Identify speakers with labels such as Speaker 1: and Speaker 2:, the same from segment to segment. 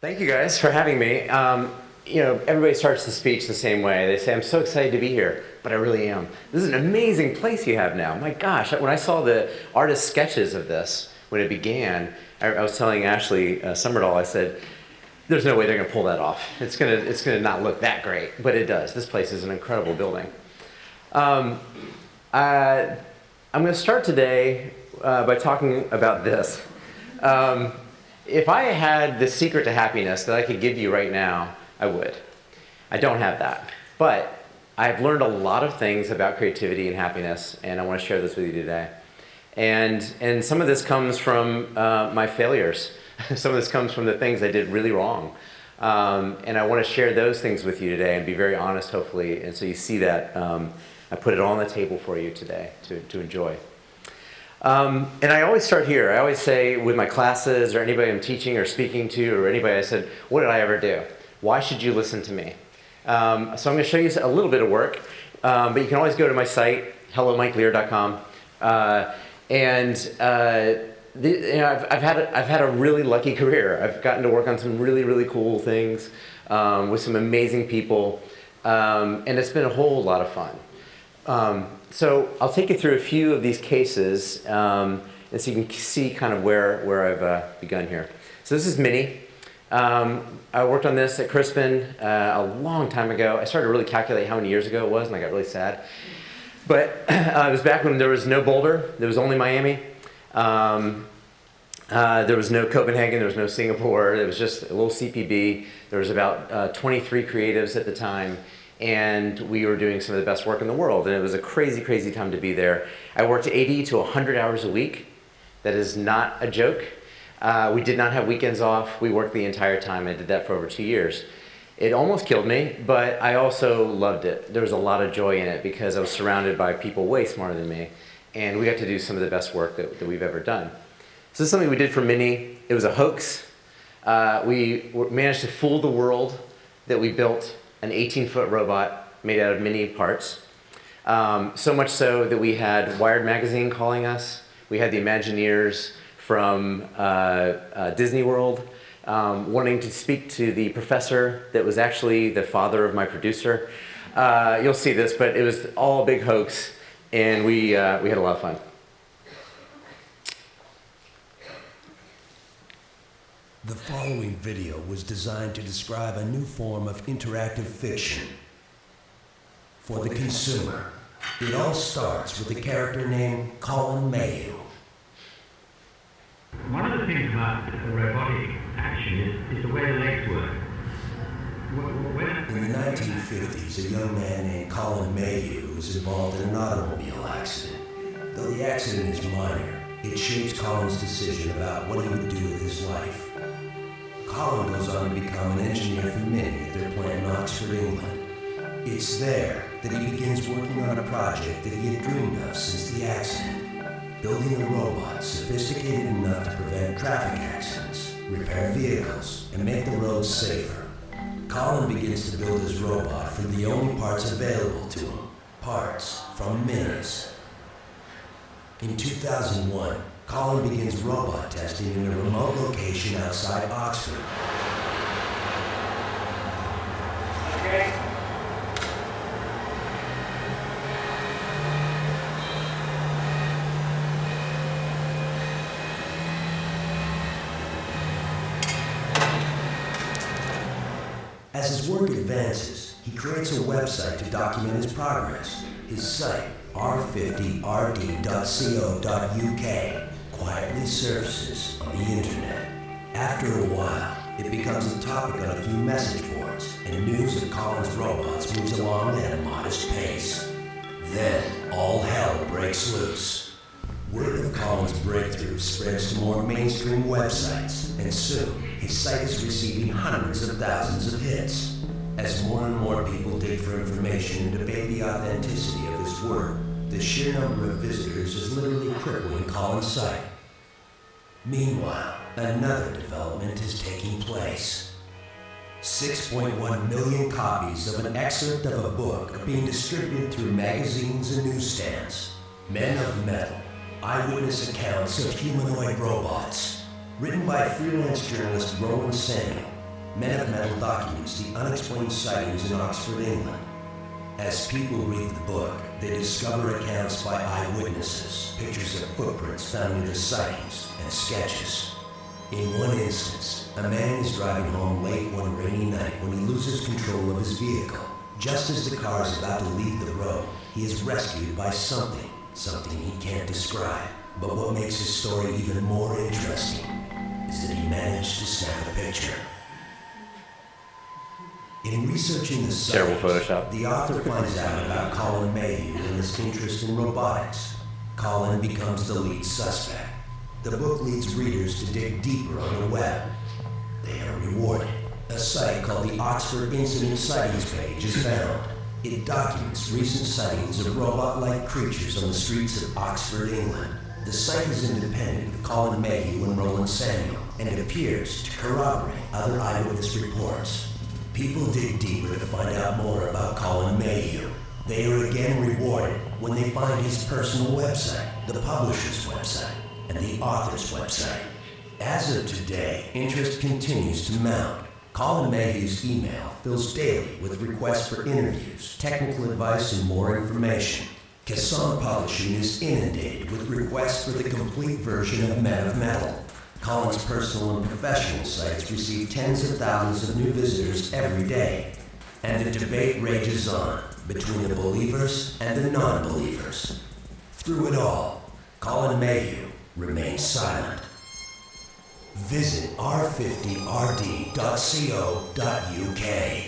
Speaker 1: Thank you guys for having me. Everybody starts the speech the same way. They say, I'm so excited to be here, but I really am. This is an amazing place you have now. My gosh, when I saw the artist sketches of this, when it began, I was telling Ashley Summerdahl, I said, there's no way they're gonna pull that off. It's gonna not look that great, but it does. This place is an incredible building. I'm gonna start today by talking about this. If I had the secret to happiness that I could give you right now, I would. I don't have that. But I've learned a lot of things about creativity and happiness, and I want to share this with you today. And some of this comes from my failures. Some of this comes from the things I did really wrong. And I want to share those things with you today and be very honest, hopefully. And so you see that I put it all on the table for you today to enjoy. And I always start here. I always say with my classes or anybody I'm teaching or speaking to or anybody, I said, what did I ever do? Why should you listen to me? So I'm going to show you a little bit of work, but you can always go to my site, hellomikelear.com. I've had a really lucky career. I've gotten to work on some really, really cool things with some amazing people, and it's been a whole lot of fun. So I'll take you through a few of these cases, and so you can see kind of where I've begun here. So this is Minnie. I worked on this at Crispin a long time ago. I started to really calculate how many years ago it was, and I got really sad. But it was back when there was no Boulder, there was only Miami. There was no Copenhagen, there was no Singapore, it was just a little CPB. There was about 23 creatives at the time. And we were doing some of the best work in the world, and it was a crazy, crazy time to be there. I worked 80 to 100 hours a week. That is not a joke. We did not have weekends off. We worked the entire time. I did that for over 2 years. It almost killed me, but I also loved it. There was a lot of joy in it because I was surrounded by people way smarter than me, and we got to do some of the best work that we've ever done. So this is something we did for Minnie. It was a hoax. We managed to fool the world that we built an 18-foot robot made out of Minnie parts. So much so that we had Wired magazine calling us. We had the Imagineers from Disney World wanting to speak to the professor that was actually the father of my producer. You'll see this, but it was all a big hoax, and we had a lot of fun.
Speaker 2: The following video was designed to describe a new form of interactive fiction for the consumer. It all starts with a character named Colin Mayhew.
Speaker 3: One of the things about robotic action is the way the legs work.
Speaker 2: In the 1950s, a young man named Colin Mayhew was involved in an automobile accident. Though the accident is minor, it shapes Colin's decision about what he would do with his life. Colin goes on to become an engineer for Minnie at their plant in Oxford, England. It's there that he begins working on a project that he had dreamed of since the accident, building a robot sophisticated enough to prevent traffic accidents, repair vehicles, and make the roads safer. Colin begins to build his robot from the only parts available to him, parts from Minnie's. In 2001, Colin begins robot testing in a remote location outside Oxford.
Speaker 1: Okay.
Speaker 2: As his work advances, he creates a website to document his progress. His site, r50rd.co.uk, quietly surfaces on the internet. After a while, it becomes a topic on a few message boards, and news of Colin's robots moves along at a modest pace. Then, all hell breaks loose. Word of Colin's breakthrough spreads to more mainstream websites, and soon, his site is receiving hundreds of thousands of hits. As more and more people dig for information and debate the authenticity of his work, the sheer number of visitors is literally crippling Colin's site. Meanwhile, another development is taking place. 6.1 million copies of an excerpt of a book are being distributed through magazines and newsstands. Men of Metal, eyewitness accounts of humanoid robots, written by freelance journalist Rowan Samuel, Men of Metal documents the unexplained sightings in Oxford, England. As people read the book, they discover accounts by eyewitnesses, pictures of footprints found near the sightings, and sketches. In one instance, a man is driving home late one rainy night when he loses control of his vehicle. Just as the car is about to leave the road, he is rescued by something he can't describe. But what makes his story even more interesting is that he managed to snap a picture. In researching the
Speaker 1: Terrible
Speaker 2: subject,
Speaker 1: Photoshop.
Speaker 2: the author finds out about Colin Mayhew and his interest in robotics. Colin becomes the lead suspect. The book leads readers to dig deeper on the web. They are rewarded. A site called the Oxford Incident Sightings page is found. It documents recent sightings of robot-like creatures on the streets of Oxford, England. The site is independent of Colin Mayhew and Roland Samuel, and appears to corroborate other eyewitness reports. People dig deeper to find out more about Colin Mayhew. They are again rewarded when they find his personal website, the publisher's website, and the author's website. As of today, interest continues to mount. Colin Mayhew's email fills daily with requests for interviews, technical advice, and more information. Kasson Publishing is inundated with requests for the complete version of Men of Metal. Colin's personal and professional sites receive tens of thousands of new visitors every day. And the debate rages on between the believers and the non-believers. Through it all, Colin Mayhew remains silent. Visit r50rd.co.uk.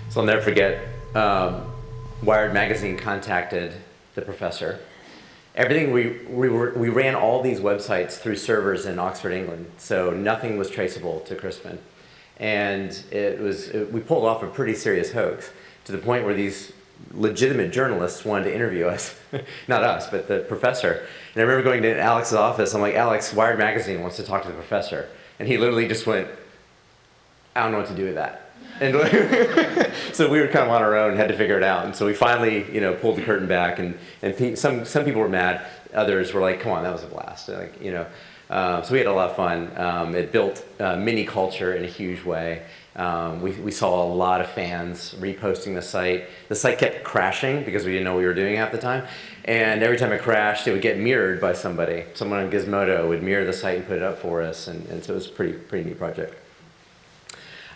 Speaker 1: So I'll never forget, Wired Magazine contacted the professor. Everything we ran all these websites through servers in Oxford, England, so nothing was traceable to Crispin. And we pulled off a pretty serious hoax to the point where these legitimate journalists wanted to interview us. Not us, but the professor. And I remember going to Alex's office. I'm like, Alex, Wired Magazine wants to talk to the professor. And he literally just went, I don't know what to do with that. And so we were kind of on our own, had to figure it out. And so we finally, pulled the curtain back. And some people were mad. Others were like, come on, that was a blast. So we had a lot of fun. It built mini culture in a huge way. We saw a lot of fans reposting the site. The site kept crashing because we didn't know what we were doing half the time. And every time it crashed, it would get mirrored by somebody. Someone on Gizmodo would mirror the site and put it up for us. And so it was a pretty neat project.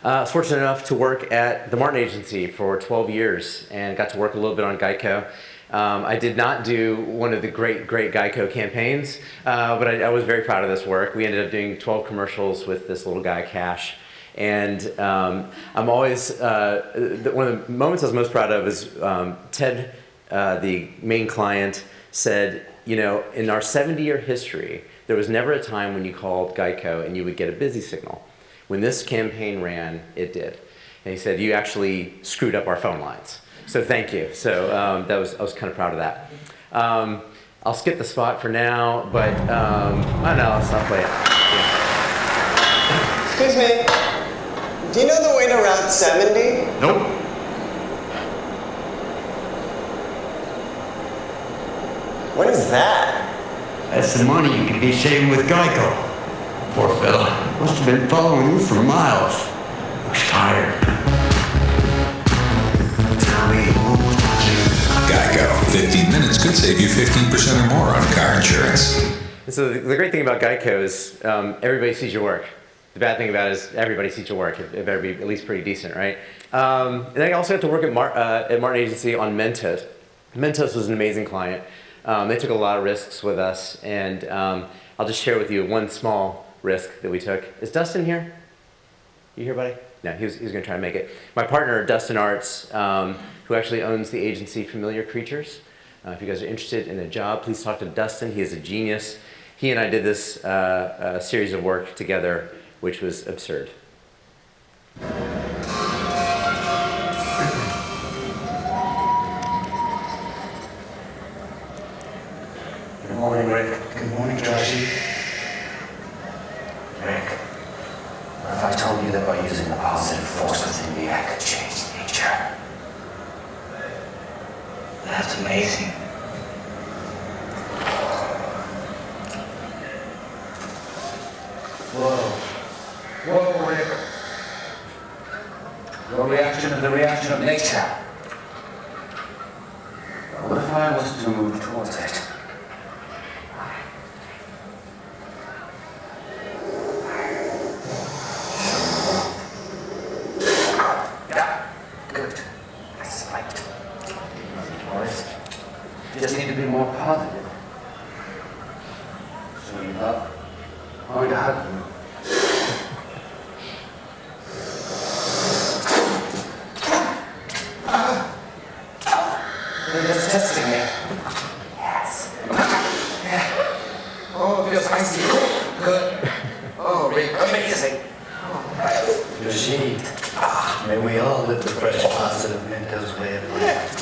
Speaker 1: I was fortunate enough to work at the Martin Agency for 12 years and got to work a little bit on Geico. I did not do one of the great Geico campaigns, but I was very proud of this work. We ended up doing 12 commercials with this little guy, Cash. And I'm always, one of the moments I was most proud of is Ted, the main client, said, in our 70-year history, there was never a time when you called Geico and you would get a busy signal. When this campaign ran, it did. And he said, you actually screwed up our phone lines. So thank you. So I was kind of proud of that. I'll skip the spot for now, but I'll play it. Yeah.
Speaker 4: Excuse me. Do you know the way to Route 70?
Speaker 5: Nope.
Speaker 4: What is that?
Speaker 5: That's the money you could be saving with Geico. Poor fella. Must have been following you for miles. Looks tired. Tell me who was watching.
Speaker 6: Geico. 15 minutes could save you 15% or more on car insurance.
Speaker 1: So the great thing about Geico is everybody sees your work. The bad thing about it is everybody sees your work. It better be at least pretty decent, right? And then I also got to work at Martin Agency on Mentos. Mentos was an amazing client. They took a lot of risks with us, and I'll just share with you one small risk that we took. Is Dustin here? You here, buddy? No, he was going to try to make it. My partner, Dustin Arts, who actually owns the agency Familiar Creatures. If you guys are interested in a job, please talk to Dustin. He is a genius. He and I did this series of work together, which was absurd.
Speaker 5: Good morning, Rick. Good morning, Josie. Rick, what if I told you that by using the positive force within me, I could change nature?
Speaker 7: That's amazing. Whoa, Rick. Your reaction to the reaction of nature. What if I was to move towards it? Yeah, good. That's right. Boys, you just need to be more positive. So you love going to hug you. They're just testing me. Yes. Oh, it feels icy. Good. Oh, Rick, amazing. Eugene. May we all live the fresh, positive Mentos way of life.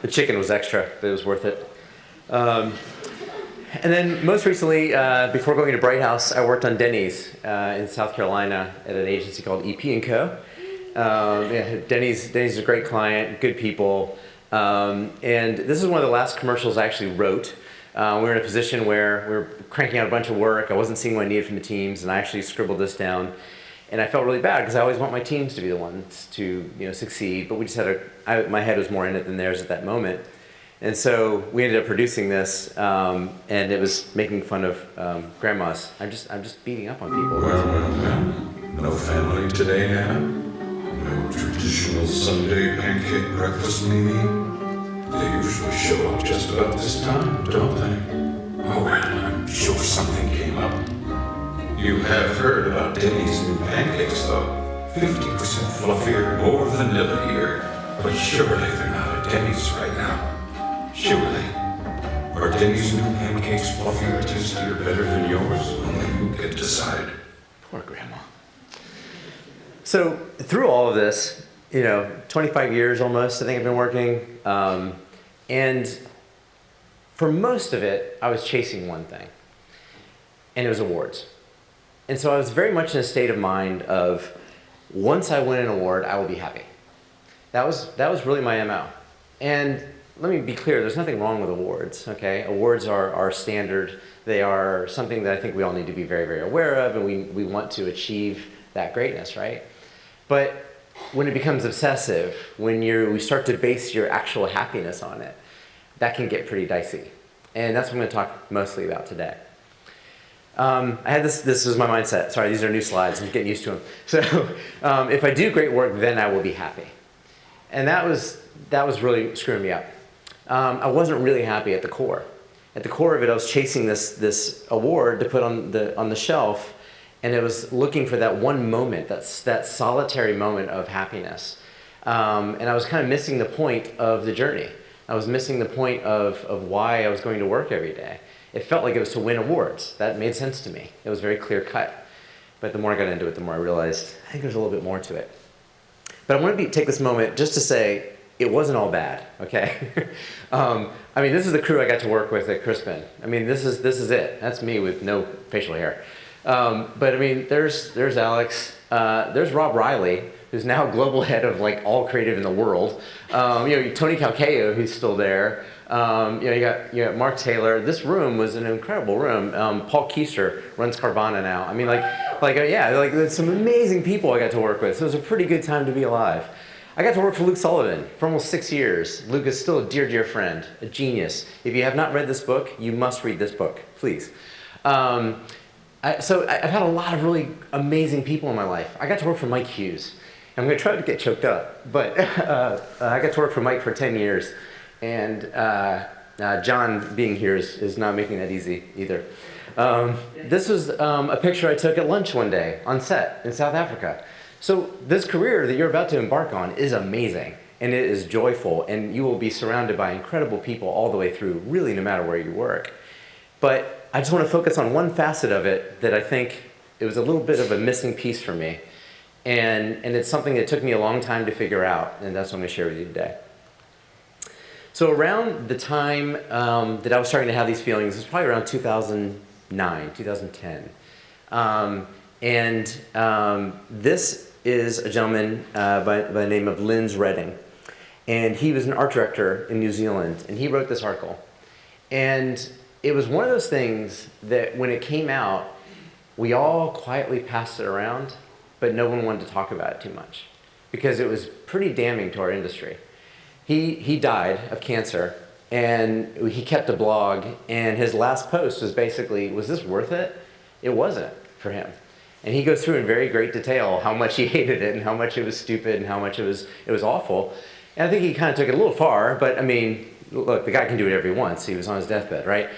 Speaker 1: The chicken was extra, but it was worth it. And then most recently, before going to Bright House, I worked on Denny's in South Carolina at an agency called EP & Co. Yeah, Denny's is a great client, good people. And this is one of the last commercials I actually wrote. We were in a position where we were cranking out a bunch of work. I wasn't seeing what I needed from the teams, and I actually scribbled this down. And I felt really bad because I always want my teams to be the ones to succeed, but we just had my head was more in it than theirs at that moment. And so we ended up producing this, and it was making fun of grandmas. I'm just beating up on people.
Speaker 6: Well, no family today, Nana? No traditional Sunday pancake breakfast, Mimi? They usually show up just about this time, don't they? Oh, well, I'm sure something came up. You have heard about Denny's new pancakes, though. 50% fluffier, more vanilla here. But surely they're not at Denny's right now. Surely. Are Denny's new pancakes fluffier, tastier, better than yours? Only you can decide.
Speaker 1: Poor grandma. So through all of this, 25 years almost, I think I've been working. And for most of it, I was chasing one thing. And it was awards. And so I was very much in a state of mind of, once I win an award, I will be happy. That was really my MO. And let me be clear, there's nothing wrong with awards, okay? Awards are standard. They are something that I think we all need to be very, very aware of, and we want to achieve that greatness, right? But when it becomes obsessive, when we start to base your actual happiness on it, that can get pretty dicey. And that's what I'm going to talk mostly about today. I had this was my mindset. Sorry, these are new slides. I'm getting used to them. So if I do great work, then I will be happy. And that was really screwing me up. I wasn't really happy at the core. At the core of it, I was chasing this award to put on the shelf, and it was looking for that one moment, that solitary moment of happiness. And I was kind of missing the point of the journey. I was missing the point of why I was going to work every day. It felt like it was to win awards. That made sense to me. It was very clear cut. But the more I got into it, the more I realized, I think there's a little bit more to it. But I want to take this moment just to say, it wasn't all bad, okay? This is the crew I got to work with at Crispin. This is it. That's me with no facial hair. But there's Alex. There's Rob Riley, who's now global head of all creative in the world. Tony Calcayo, who's still there. You got Mark Taylor. This room was an incredible room. Paul Keister runs Carvana now. There's some amazing people I got to work with. So it was a pretty good time to be alive. I got to work for Luke Sullivan for almost 6 years. Luke is still a dear, dear friend, a genius. If you have not read this book, you must read this book, please. So I've had a lot of really amazing people in my life. I got to work for Mike Hughes. I'm going to try to get choked up, but I got to work for Mike for 10 years. And John being here is not making that easy either. This was a picture I took at lunch one day on set in South Africa. So this career that you're about to embark on is amazing, and it is joyful, and you will be surrounded by incredible people all the way through, really no matter where you work. But I just want to focus on one facet of it that I think it was a little bit of a missing piece for me. And it's something that took me a long time to figure out, and that's what I'm going to share with you today. So around the time that I was starting to have these feelings, it was probably around 2010, 2010. This is a gentleman by the name of Linz Redding. And he was an art director in New Zealand, and he wrote this article. And it was one of those things that when it came out, we all quietly passed it around, but no one wanted to talk about it too much because it was pretty damning to our industry. He died of cancer, and he kept a blog, and his last post was basically, was this worth it? It wasn't for him. And he goes through in very great detail how much he hated it and how much it was stupid and how much it was awful. And I think he kind of took it a little far, but I mean, look, the guy can do whatever he wants. He was on his deathbed, right?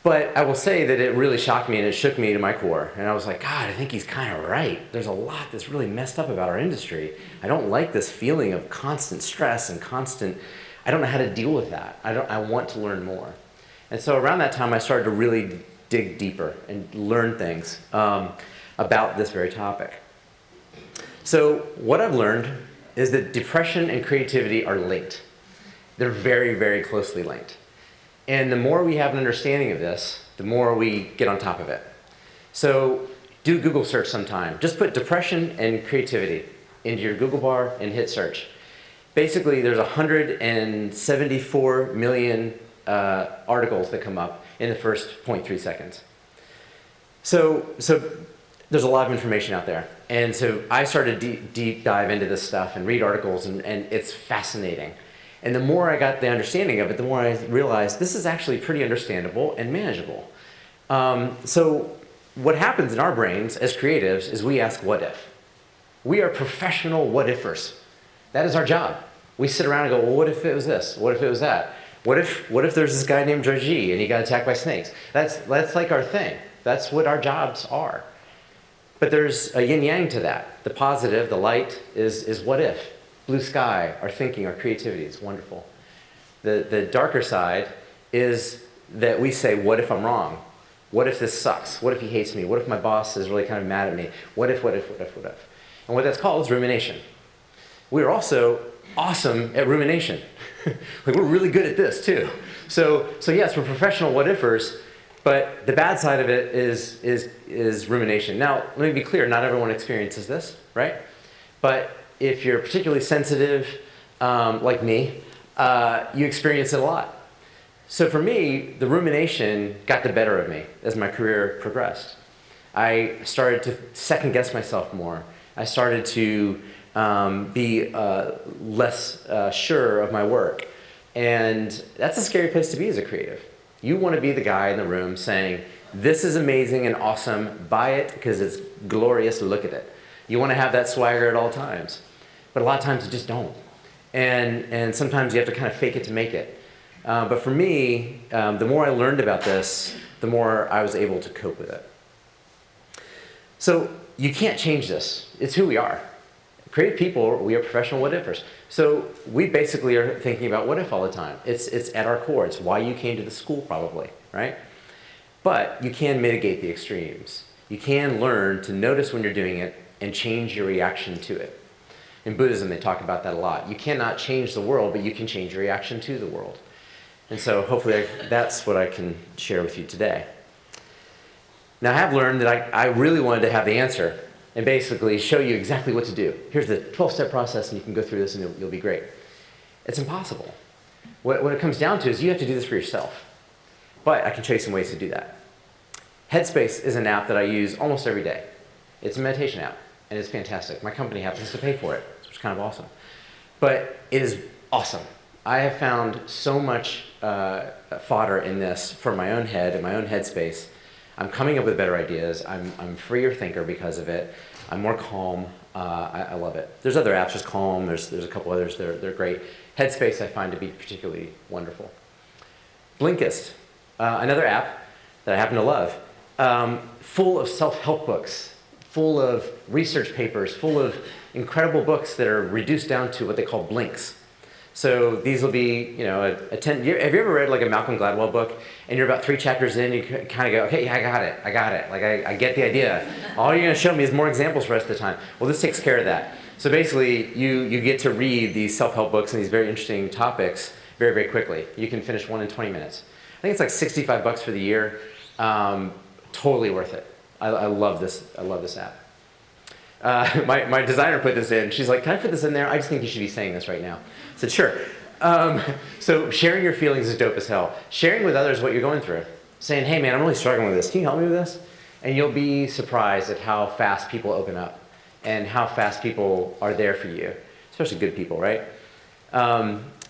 Speaker 1: But I will say that it really shocked me and it shook me to my core. And I was like, God, I think he's kind of right. There's a lot that's really messed up about our industry. I don't like this feeling of constant stress and I don't know how to deal with that. I want to learn more. And so around that time, I started to really dig deeper and learn things about this very topic. So what I've learned is that depression and creativity are linked. They're very, very closely linked. And the more we have an understanding of this, the more we get on top of it. So do a Google search sometime. Just put depression and creativity into your Google bar and hit search. Basically, there's 174 million articles that come up in the first 0.3 seconds. So there's a lot of information out there. And so I started deep dive into this stuff and read articles, and it's fascinating. And the more I got the understanding of it, the more I realized this is actually pretty understandable and manageable. So what happens in our brains as creatives is we ask, what if? We are professional what-ifers. That is our job. We sit around and go, well, what if it was this? What if it was that? What if there's this guy named Georgie and he got attacked by snakes? That's like our thing. That's what our jobs are. But there's a yin-yang to that. The positive, the light, is what if? Blue sky, our thinking, our creativity is wonderful. The darker side is that we say, what if I'm wrong? What if this sucks? What if he hates me? What if my boss is really kind of mad at me? What if? And what that's called is rumination. We're also awesome at rumination. Like we're really good at this too. So yes, we're professional what-ifers, but the bad side of it is rumination. Now, let me be clear, not everyone experiences this, right? But if you're particularly sensitive, like me, you experience it a lot. So for me, the rumination got the better of me as my career progressed. I started to second guess myself more. I started to be less sure of my work. And that's a scary place to be as a creative. You want to be the guy in the room saying, this is amazing and awesome, buy it because it's glorious, look at it. You want to have that swagger at all times. But a lot of times you just don't. And sometimes you have to kind of fake it to make it. But for me, the more I learned about this, the more I was able to cope with it. So you can't change this. It's who we are. Creative people, we are professional what-ifers. So we basically are thinking about what if all the time. It's at our core. It's why you came to the school probably, right? But you can mitigate the extremes. You can learn to notice when you're doing it and change your reaction to it. In Buddhism, they talk about that a lot. You cannot change the world, but you can change your reaction to the world. And so hopefully that's what I can share with you today. Now I have learned that I really wanted to have the answer and basically show you exactly what to do. Here's the 12-step process and you can go through this and you'll be great. It's impossible. What it comes down to is you have to do this for yourself. But I can show you some ways to do that. Headspace is an app that I use almost every day. It's a meditation app and it's fantastic. My company happens to pay for it, which is kind of awesome. But it is awesome. I have found so much fodder in this for my own head and my own headspace. I'm coming up with better ideas. I'm a freer thinker because of it. I'm more calm. I love it. There's other apps, just Calm. There's a couple others. They're great. Headspace I find to be particularly wonderful. Blinkist, another app that I happen to love, full of self-help books, full of research papers, full of incredible books that are reduced down to what they call blinks. So these will be, a 10. Have you ever read like a Malcolm Gladwell book and you're about 3 chapters in, you kind of go, okay, yeah, I got it. Like I get the idea. All you're going to show me is more examples for the rest of the time. Well, this takes care of that. So basically, you get to read these self-help books and these very interesting topics very, very quickly. You can finish one in 20 minutes. I think it's like $65 for the year. Totally worth it. I love this. I love this app. My designer put this in. She's like, can I put this in there? I just think you should be saying this right now. I said, sure. So sharing your feelings is dope as hell. Sharing with others what you're going through. Saying, hey man, I'm really struggling with this. Can you help me with this? And you'll be surprised at how fast people open up and how fast people are there for you, especially good people, right?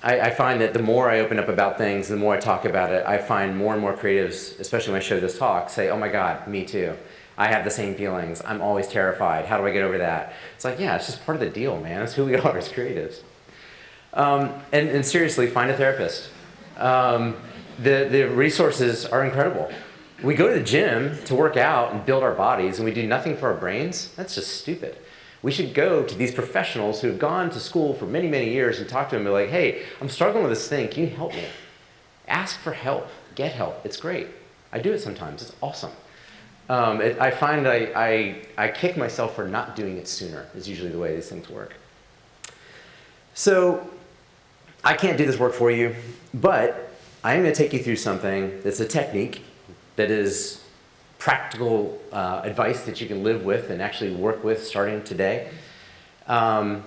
Speaker 1: I find that the more I open up about things, the more I talk about it, I find more and more creatives, especially when I show this talk, say, oh my God, me too. I have the same feelings. I'm always terrified. How do I get over that? It's like, yeah, it's just part of the deal, man. That's who we are as creatives. And seriously, find a therapist. The resources are incredible. We go to the gym to work out and build our bodies, and we do nothing for our brains. That's just stupid. We should go to these professionals who have gone to school for many, many years and talk to them and be like, hey, I'm struggling with this thing. Can you help me? Ask for help. Get help. It's great. I do it sometimes. It's awesome. I find I kick myself for not doing it sooner, is usually the way these things work. So I can't do this work for you, but I am going to take you through something that's a technique that is practical advice that you can live with and actually work with starting today. And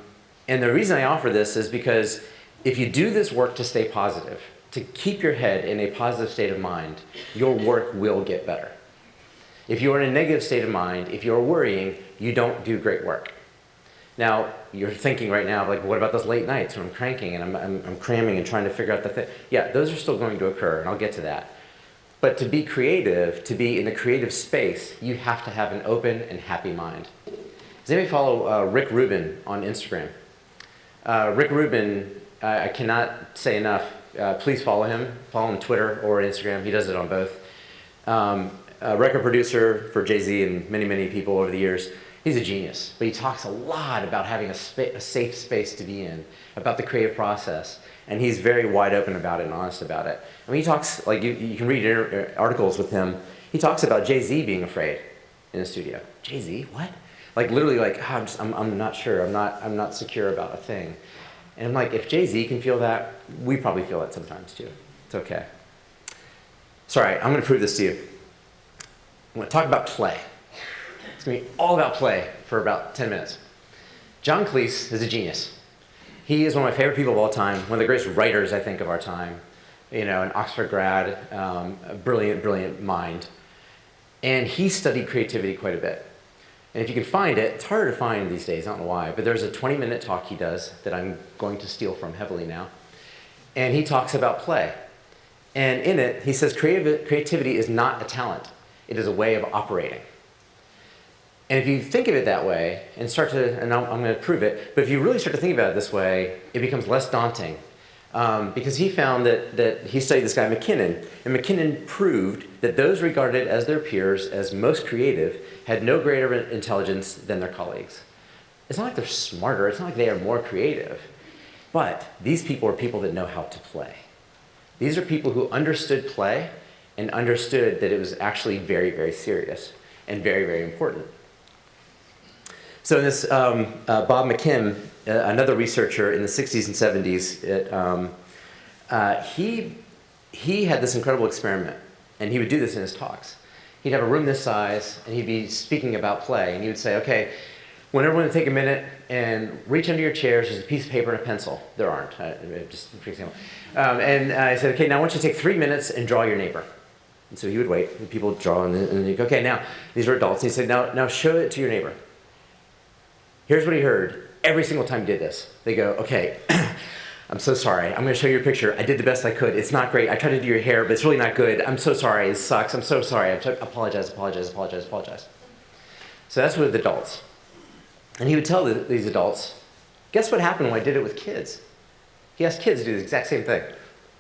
Speaker 1: the reason I offer this is because if you do this work to stay positive, to keep your head in a positive state of mind, your work will get better. If you're in a negative state of mind, if you're worrying, you don't do great work. Now, you're thinking right now, like, what about those late nights when I'm cranking and I'm cramming and trying to figure out the thing? Yeah, those are still going to occur, and I'll get to that. But to be creative, to be in a creative space, you have to have an open and happy mind. Does anybody follow Rick Rubin on Instagram? Rick Rubin, I cannot say enough. Please follow him. Follow him on Twitter or Instagram. He does it on both. A record producer for Jay-Z and many, many people over the years. He's a genius, but he talks a lot about having a safe space to be in, about the creative process, and he's very wide open about it and honest about it. I mean, he talks, like, you can read articles with him. He talks about Jay-Z being afraid in the studio. Jay-Z, what? Like, literally, like, oh, I'm not sure, I'm not secure about a thing. And I'm like, if Jay-Z can feel that, we probably feel that sometimes too. It's okay. Sorry, I'm gonna prove this to you. I'm gonna talk about play. It's gonna be all about play for about 10 minutes. John Cleese is a genius. He is one of my favorite people of all time, one of the greatest writers, I think, of our time. You know, an Oxford grad, a brilliant, brilliant mind. And he studied creativity quite a bit. And if you can find it, it's harder to find these days, I don't know why, but there's a 20-minute talk he does that I'm going to steal from heavily now. And he talks about play. And in it, he says creativity is not a talent. It is a way of operating. And if you think of it that way, and start to, and I'm going to prove it, but if you really start to think about it this way, it becomes less daunting. Because he found that he studied this guy McKinnon, and McKinnon proved that those regarded as their peers as most creative had no greater intelligence than their colleagues. It's not like they're smarter, it's not like they are more creative, but these people are people that know how to play. These are people who understood play and understood that it was actually very, very serious and very, very important. So this Bob McKim, another researcher in the 60s and 70s, he had this incredible experiment, and he would do this in his talks. He'd have a room this size, and he'd be speaking about play, and he would say, okay, want everyone to take a minute and reach under your chairs. There's a piece of paper and a pencil. There aren't, just for example. And I said, okay, now I want you to take 3 minutes and draw your neighbor. And so he would wait, and people would draw, and then he'd go, okay, now, these are adults. And he said, now show it to your neighbor. Here's what he heard every single time he did this. They go, okay, I'm so sorry. I'm going to show you a picture. I did the best I could. It's not great. I tried to do your hair, but it's really not good. I'm so sorry. It sucks. I'm so sorry. Apologize. So that's with adults. And he would tell these adults, guess what happened when I did it with kids? He asked kids to do the exact same thing.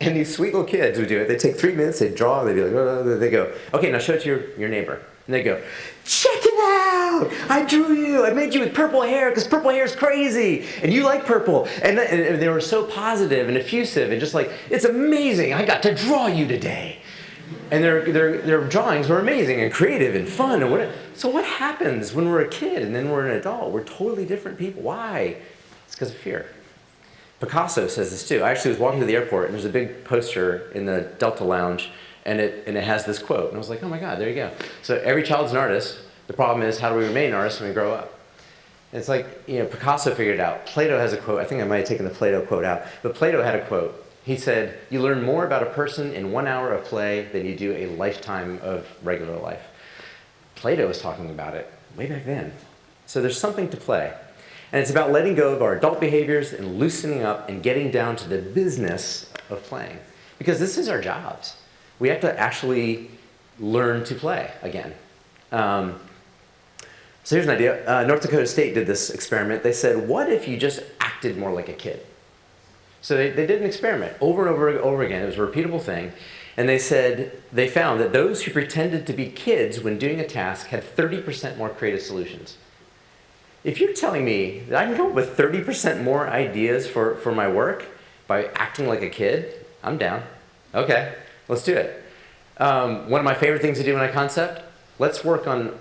Speaker 1: And these sweet little kids would do it. They'd take 3 minutes, they'd draw, they'd be like, oh, they go, okay, now show it to your neighbor. And they go, check it out! I drew you! I made you with purple hair because purple hair is crazy! And you like purple! And they were so positive and effusive and just like, it's amazing! I got to draw you today! And their drawings were amazing and creative and fun. And so what happens when we're a kid and then we're an adult? We're totally different people. Why? It's because of fear. Picasso says this too. I actually was walking to the airport and there's a big poster in the Delta Lounge And it has this quote. And I was like, oh my God, there you go. So every child's an artist. The problem is, how do we remain artists when we grow up? And it's like, you know, Picasso figured it out. Plato has a quote. I think I might have taken the Plato quote out. But Plato had a quote. He said, you learn more about a person in 1 hour of play than you do a lifetime of regular life. Plato was talking about it way back then. So there's something to play. And it's about letting go of our adult behaviors and loosening up and getting down to the business of playing. Because this is our jobs. We have to actually learn to play again. So here's an idea. North Dakota State did this experiment. They said, what if you just acted more like a kid? So they did an experiment over and over again. It was a repeatable thing. And they said, they found that those who pretended to be kids when doing a task had 30% more creative solutions. If you're telling me that I can come up with 30% more ideas for my work by acting like a kid, I'm down. Okay, let's do it. One of my favorite things to do when I concept, let's work on,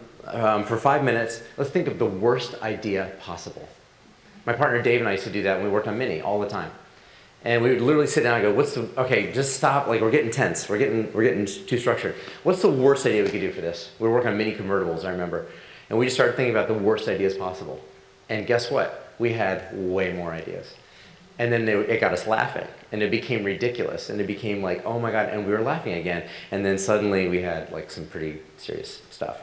Speaker 1: for 5 minutes, let's think of the worst idea possible. My partner Dave and I used to do that when we worked on Mini all the time. And we would literally sit down and go, okay, just stop, like we're getting tense, we're getting too structured. What's the worst idea we could do for this? We were working on Mini convertibles, I remember. And we just started thinking about the worst ideas possible. And guess what? We had way more ideas. And then it got us laughing. And it became ridiculous. And it became like, oh my God, and we were laughing again. And then suddenly we had like some pretty serious stuff.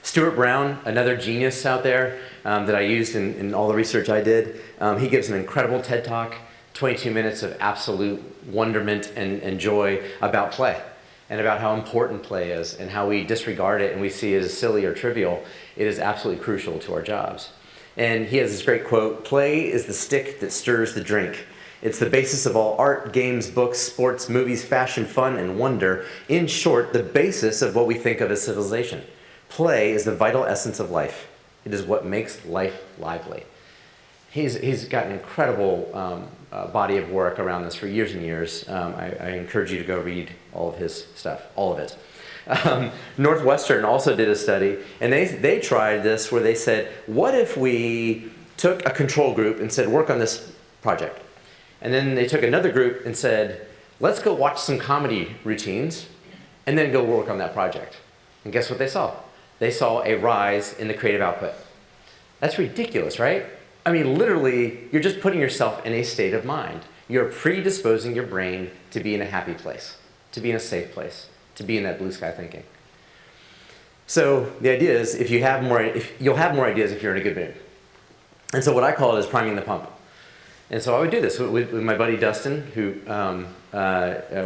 Speaker 1: Stuart Brown, another genius out there that I used in all the research I did, he gives an incredible TED Talk, 22 minutes of absolute wonderment and joy about play and about how important play is and how we disregard it and we see it as silly or trivial. It is absolutely crucial to our jobs. And he has this great quote, play is the stick that stirs the drink. It's the basis of all art, games, books, sports, movies, fashion, fun, and wonder. In short, the basis of what we think of as civilization. Play is the vital essence of life. It is what makes life lively. He's got an incredible body of work around this for years and years. I encourage you to go read all of his stuff, all of it. Northwestern also did a study, and they tried this where they said, what if we took a control group and said, work on this project? And then they took another group and said, let's go watch some comedy routines and then go work on that project. And guess what they saw? They saw a rise in the creative output. That's ridiculous, right? I mean, literally, you're just putting yourself in a state of mind. You're predisposing your brain to be in a happy place, to be in a safe place, to be in that blue sky thinking. So the idea is, you'll have more ideas if you're in a good mood. And so what I call it is priming the pump. And so I would do this with my buddy Dustin, who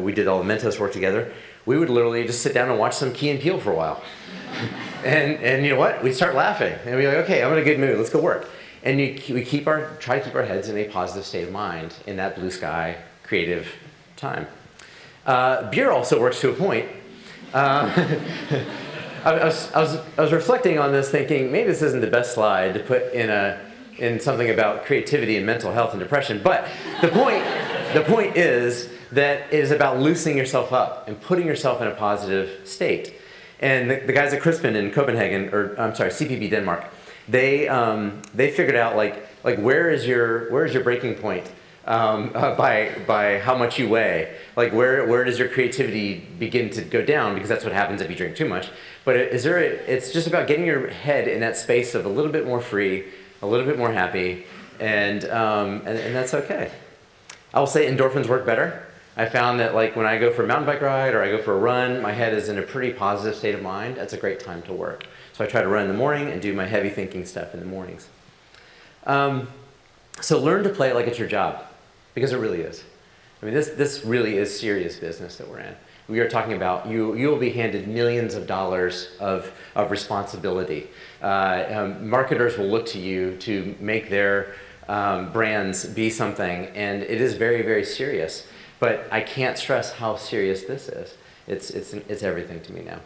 Speaker 1: we did all the Mentos work together. We would literally just sit down and watch some Key and Peele for a while. And you know what? We'd start laughing. And we'd be like, okay, I'm in a good mood. Let's go work. And we try to keep our heads in a positive state of mind in that blue sky, creative time. Beer also works to a point. I was reflecting on this thinking, maybe this isn't the best slide to put in something about creativity and mental health and depression. But the point is that it is about loosening yourself up and putting yourself in a positive state. And the guys at Crispin in Copenhagen, or I'm sorry, CPB Denmark, they figured out like where is your breaking point by how much you weigh. Like where does your creativity begin to go down, because that's what happens if you drink too much. But it's just about getting your head in that space of a little bit more free, a little bit more happy, and that's okay. I will say endorphins work better. I found that like when I go for a mountain bike ride or I go for a run, my head is in a pretty positive state of mind. That's a great time to work. So I try to run in the morning and do my heavy thinking stuff in the mornings. So learn to play it like it's your job, because it really is. I mean, this really is serious business that we're in. We are talking about you will be handed millions of dollars of responsibility. Marketers will look to you to make their brands be something, and it is very, very serious. But I can't stress how serious this is. It's everything to me now.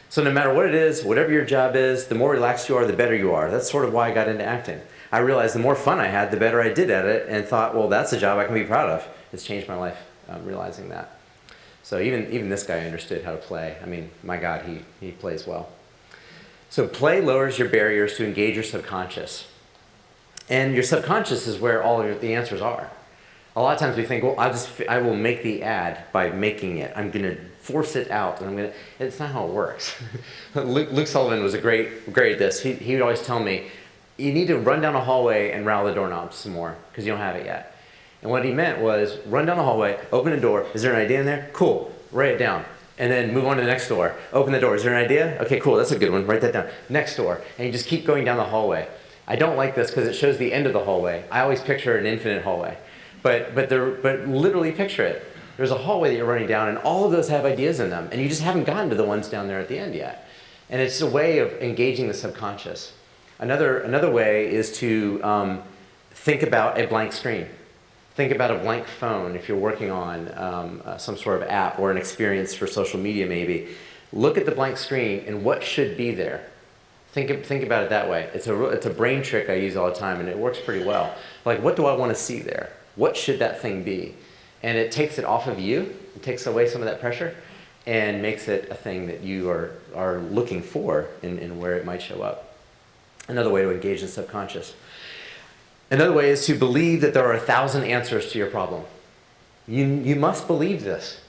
Speaker 1: So no matter what it is, whatever your job is, the more relaxed you are, the better you are. That's sort of why I got into acting. I realized the more fun I had, the better I did at it, and thought, well, that's a job I can be proud of. It's changed my life, realizing that. So even this guy understood how to play. I mean, my God, he plays well. So play lowers your barriers to engage your subconscious. And your subconscious is where all of the answers are. A lot of times we think, well, I will make the ad by making it. I'm going to force it out, and it's not how it works. Luke Sullivan was great at this. He would always tell me, you need to run down a hallway and rattle the doorknobs some more, because you don't have it yet. And what he meant was, run down the hallway, open a door. Is there an idea in there? Cool, write it down. And then move on to the next door. Open the door. Is there an idea? Okay, cool, that's a good one. Write that down. Next door. And you just keep going down the hallway. I don't like this because it shows the end of the hallway. I always picture an infinite hallway. But literally picture it. There's a hallway that you're running down, and all of those have ideas in them. And you just haven't gotten to the ones down there at the end yet. And it's a way of engaging the subconscious. Another way is to think about a blank screen. Think about a blank phone if you're working on some sort of app or an experience for social media maybe. Look at the blank screen and what should be there. Think about it that way. It's a brain trick I use all the time, and it works pretty well. Like, what do I want to see there? What should that thing be? And it takes it off of you. It takes away some of that pressure and makes it a thing that you are looking for in where it might show up. Another way to engage the subconscious. Another way is to believe that there are 1,000 answers to your problem. You must believe this.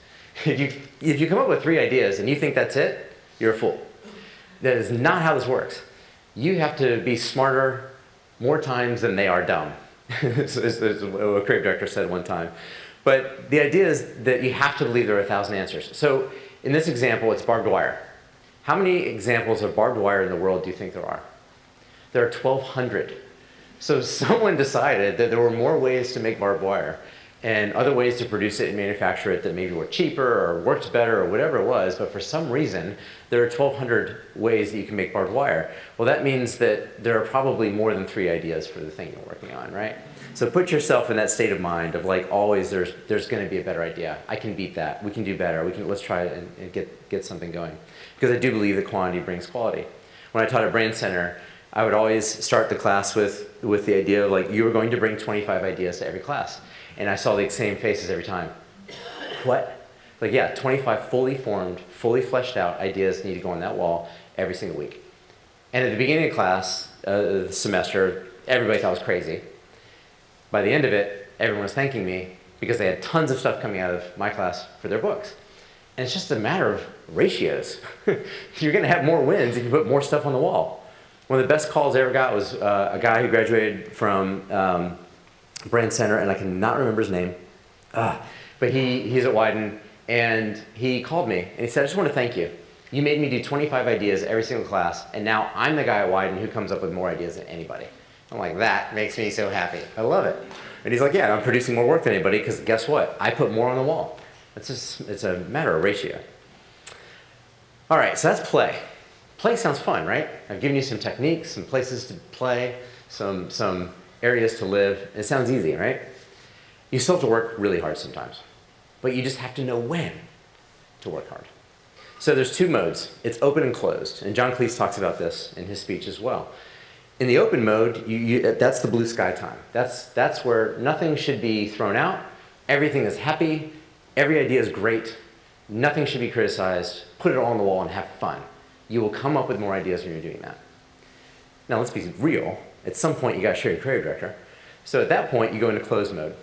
Speaker 1: If you come up with 3 ideas and you think that's it, you're a fool. That is not how this works. You have to be smarter more times than they are dumb. It's what a creative director said one time. But the idea is that you have to believe there are 1,000 answers. So in this example, it's barbed wire. How many examples of barbed wire in the world do you think there are? There are 1,200. So someone decided that there were more ways to make barbed wire and other ways to produce it and manufacture it that maybe were cheaper or worked better or whatever it was, but for some reason, there are 1,200 ways that you can make barbed wire. Well, that means that there are probably more than 3 ideas for the thing you're working on, right? So put yourself in that state of mind of like always there's going to be a better idea. I can beat that. We can do better. Let's try it and get something going. Because I do believe that quantity brings quality. When I taught at Brand Center, I would always start the class with the idea of like, you were going to bring 25 ideas to every class. And I saw the same faces every time. What? Like, yeah, 25 fully formed, fully fleshed out ideas need to go on that wall every single week. And at the beginning of class, the semester, everybody thought I was crazy. By the end of it, everyone was thanking me because they had tons of stuff coming out of my class for their books. And it's just a matter of ratios. You're going to have more wins if you put more stuff on the wall. One of the best calls I ever got was a guy who graduated from Brand Center, and I cannot remember his name, but he's at Wieden, and he called me, and he said, I just want to thank you. You made me do 25 ideas every single class, and now I'm the guy at Wieden who comes up with more ideas than anybody. I'm like, that makes me so happy. I love it. And he's like, yeah, I'm producing more work than anybody, because guess what? I put more on the wall. It's a matter of ratio. All right, so that's play. Play sounds fun, right? I've given you some techniques, some places to play, some areas to live. It sounds easy, right? You still have to work really hard sometimes, but you just have to know when to work hard. So there's 2 modes. It's open and closed, and John Cleese talks about this in his speech as well. In the open mode, that's the blue sky time. That's where nothing should be thrown out. Everything is happy. Every idea is great. Nothing should be criticized. Put it all on the wall and have fun. You will come up with more ideas when you're doing that. Now let's be real. At some point, you got to show your creative director. So at that point, you go into closed mode.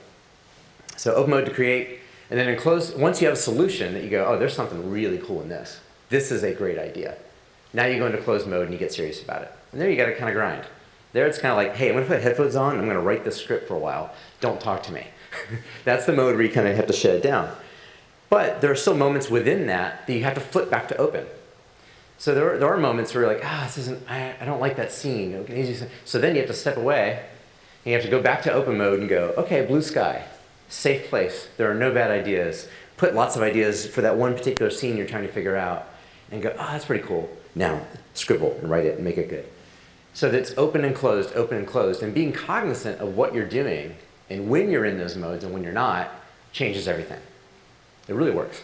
Speaker 1: So open mode to create, and then in closed, once you have a solution that you go, oh, there's something really cool in this. This is a great idea. Now you go into closed mode and you get serious about it. And there you got to kind of grind. There it's kind of like, hey, I'm going to put headphones on. I'm going to write this script for a while. Don't talk to me. That's the mode where you kind of have to shut it down. But there are still moments within that you have to flip back to open. So there are moments where you're like, this isn't, I don't like that scene. So then you have to step away, and you have to go back to open mode and go, okay, blue sky, safe place. There are no bad ideas. Put lots of ideas for that one particular scene you're trying to figure out, and go, that's pretty cool. Now, scribble and write it and make it good. So that it's open and closed, and being cognizant of what you're doing and when you're in those modes and when you're not changes everything. It really works.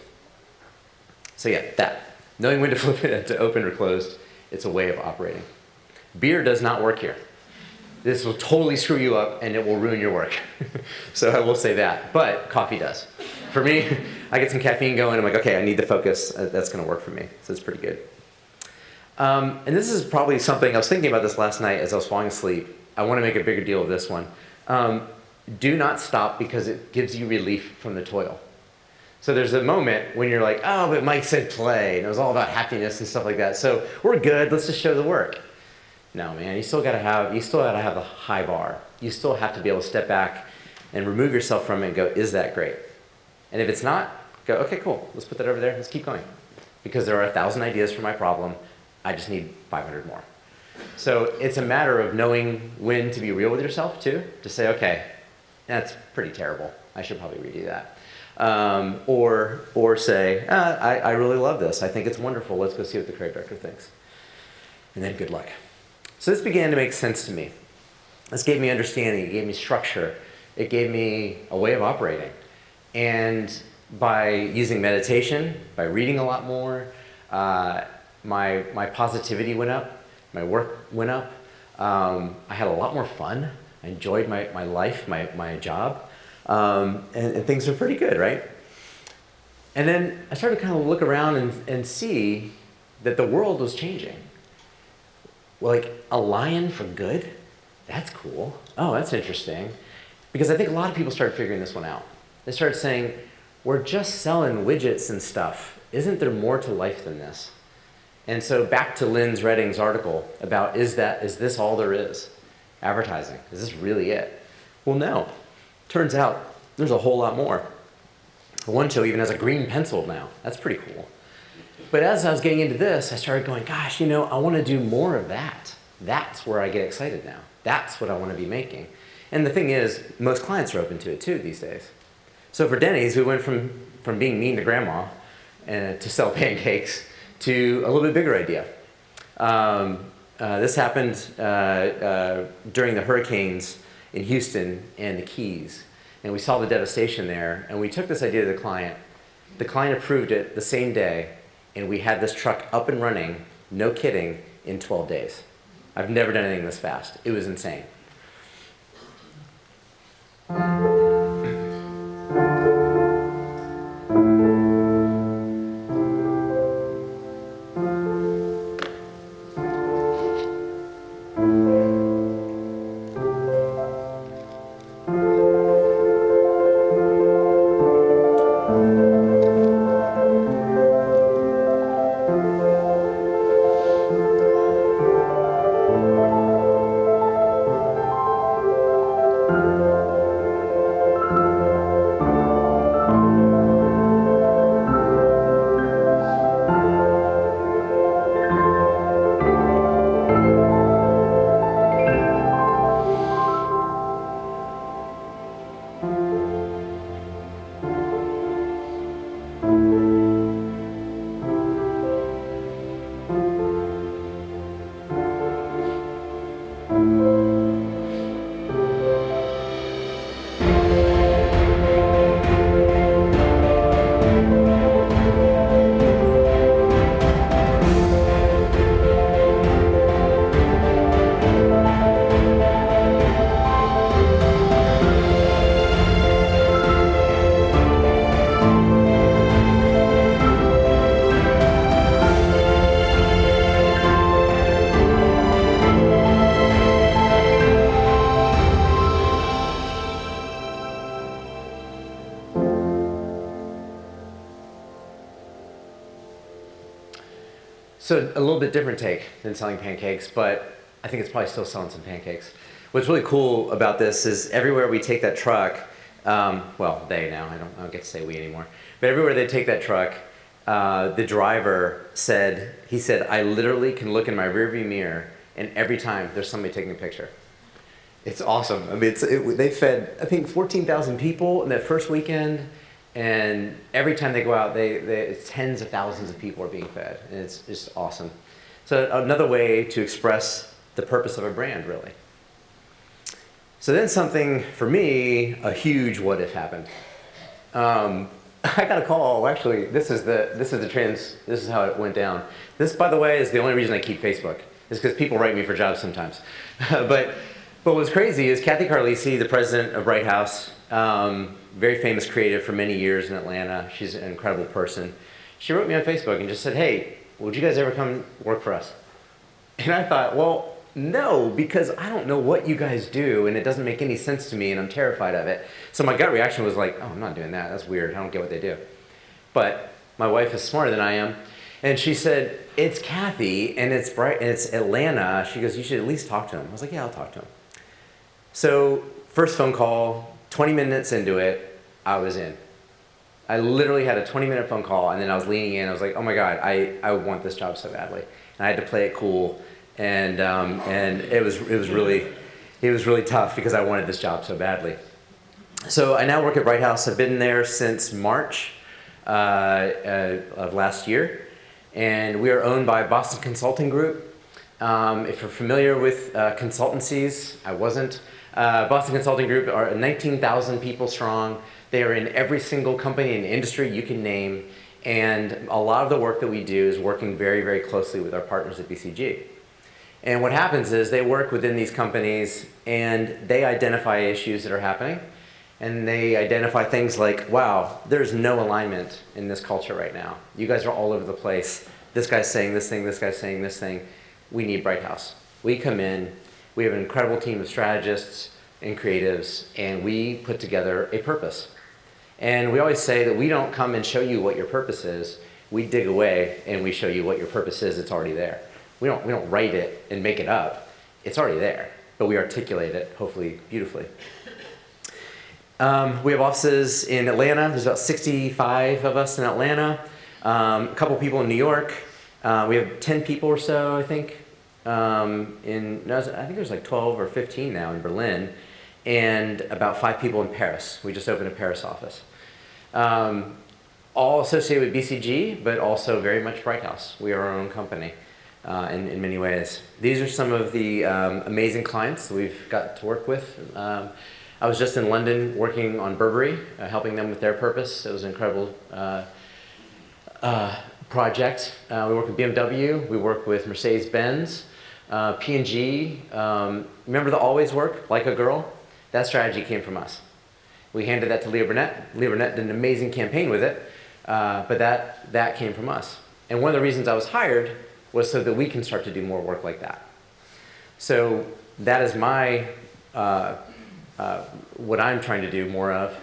Speaker 1: So yeah, that. Knowing when to flip it to open or closed, it's a way of operating. Beer does not work here. This will totally screw you up and it will ruin your work. So I will say that, but coffee does. For me, I get some caffeine going, I'm like, okay, I need the focus, that's gonna work for me. So it's pretty good. And this is probably something, I was thinking about this last night as I was falling asleep. I wanna make a bigger deal of this one. do not stop because it gives you relief from the toil. So there's a moment when you're like, oh, but Mike said play, and it was all about happiness and stuff like that. So we're good, let's just show the work. No, man, you still gotta have a high bar. You still have to be able to step back and remove yourself from it and go, is that great? And if it's not, go, okay, cool, let's put that over there, let's keep going. Because there are 1,000 ideas for my problem, I just need 500 more. So it's a matter of knowing when to be real with yourself too, to say, okay, that's pretty terrible, I should probably redo that. Or say, I really love this, I think it's wonderful, let's go see what the creative director thinks. And then good luck. So this began to make sense to me. This gave me understanding, it gave me structure, it gave me a way of operating. And by using meditation, by reading a lot more, my positivity went up, my work went up, I had a lot more fun, I enjoyed my life, my job, and things were pretty good, right? And then I started to kind of look around and see that the world was changing. Well, like a lion for good? That's cool. Oh, that's interesting. Because I think a lot of people started figuring this one out. They started saying, we're just selling widgets and stuff. Isn't there more to life than this? And so back to Lynn Redding's article about is this all there is? Advertising, is this really it? Well, no. Turns out there's a whole lot more. One show even has a green pencil now. That's pretty cool. But as I was getting into this, I started going, gosh, I want to do more of that. That's where I get excited now. That's what I want to be making. And the thing is, most clients are open to it too these days. So for Denny's, we went from being mean to grandma to sell pancakes to a little bit bigger idea. This happened during the hurricanes in Houston and the Keys. And we saw the devastation there, and we took this idea to the client. The client approved it the same day, and we had this truck up and running, no kidding, in 12 days. I've never done anything this fast. It was insane. So a little bit different take than selling pancakes, but I think it's probably still selling some pancakes. What's really cool about this is everywhere we take that truck, well, they now, I don't get to say we anymore, but everywhere they take that truck, the driver said, I literally can look in my rearview mirror and every time there's somebody taking a picture. It's awesome. I mean, they fed, I think, 14,000 people in that first weekend. And every time they go out, tens of thousands of people are being fed, and it's just awesome. So another way to express the purpose of a brand, really. So then something, for me, a huge what if happened. I got a call, actually, this is how it went down. This, by the way, is the only reason I keep Facebook, is because people write me for jobs sometimes. But what's crazy is Kathy Carlisi, the president of Bright House, very famous creative for many years in Atlanta. She's an incredible person. She wrote me on Facebook and just said, hey, would you guys ever come work for us? And I thought, well, no, because I don't know what you guys do and it doesn't make any sense to me and I'm terrified of it. So my gut reaction was like, oh, I'm not doing that. That's weird. I don't get what they do. But my wife is smarter than I am. And she said, it's Kathy and it's bright and it's Atlanta. She goes, you should at least talk to him. I was like, yeah, I'll talk to him. So first phone call, 20 minutes into it, I was in. I literally had a 20-minute phone call and then I was leaning in. I was like, oh my God, I want this job so badly. And I had to play it cool. And it was really tough because I wanted this job so badly. So I now work at Bright House. I've been there since March of last year, and we are owned by Boston Consulting Group. If you're familiar with consultancies, I wasn't. Boston Consulting Group are 19,000 people strong. They are in every single company and industry you can name, and a lot of the work that we do is working very, very closely with our partners at BCG. And what happens is they work within these companies and they identify issues that are happening. And they identify things like, wow, there's no alignment in this culture right now. You guys are all over the place. This guy's saying this thing, this guy's saying this thing. We need Bright House. We come in, we have an incredible team of strategists and creatives, and we put together a purpose. And we always say that we don't come and show you what your purpose is. We dig away and we show you what your purpose is. It's already there. We don't write it and make it up. It's already there, but we articulate it, hopefully beautifully. We have offices in Atlanta. There's about 65 of us in Atlanta. A couple people in New York. We have 10 people or so, I think. I think there's like 12 or 15 now in Berlin, and about 5 people in Paris. We just opened a Paris office. All associated with BCG, but also very much Bright House. We are our own company. In many ways. These are some of the amazing clients that we've got to work with. I was just in London working on Burberry, helping them with their purpose. It was an incredible project. We work with BMW, we work with Mercedes-Benz, P&G. Remember the Always Work, Like a Girl? That strategy came from us. We handed that to Leah Burnett. Leah Burnett did an amazing campaign with it, but that came from us. And one of the reasons I was hired was so that we can start to do more work like that. So that is my, what I'm trying to do more of,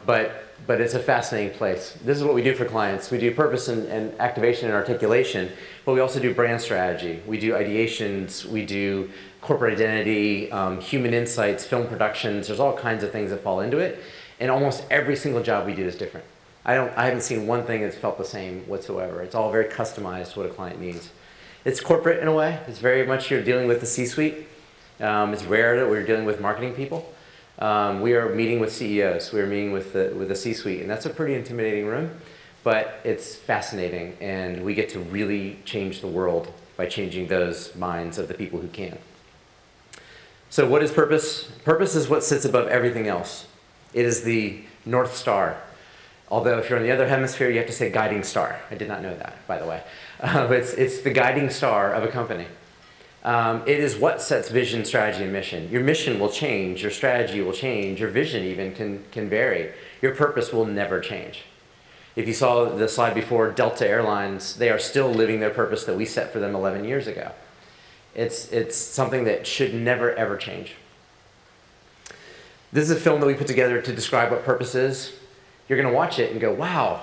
Speaker 1: but it's a fascinating place. This is what we do for clients. We do purpose and activation and articulation, but we also do brand strategy. We do ideations, we do corporate identity, human insights, film productions. There's all kinds of things that fall into it, and almost every single job we do is different. I haven't seen one thing that's felt the same whatsoever. It's all very customized to what a client needs. It's corporate in a way. It's very much you're dealing with the C-suite. It's rare that we're dealing with marketing people. We are meeting with CEOs. We are meeting with the C-suite, and that's a pretty intimidating room, but it's fascinating, and we get to really change the world by changing those minds of the people who can. So what is purpose? Purpose is what sits above everything else. It is the North Star. Although if you're in the other hemisphere, you have to say guiding star. I did not know that, by the way. It's the guiding star of a company. It is what sets vision, strategy, and mission. Your mission will change, your strategy will change, your vision even can vary. Your purpose will never change. If you saw the slide before, Delta Airlines, they are still living their purpose that we set for them 11 years ago. It's something that should never, ever change. This is a film that we put together to describe what purpose is. You're going to watch it and go, wow,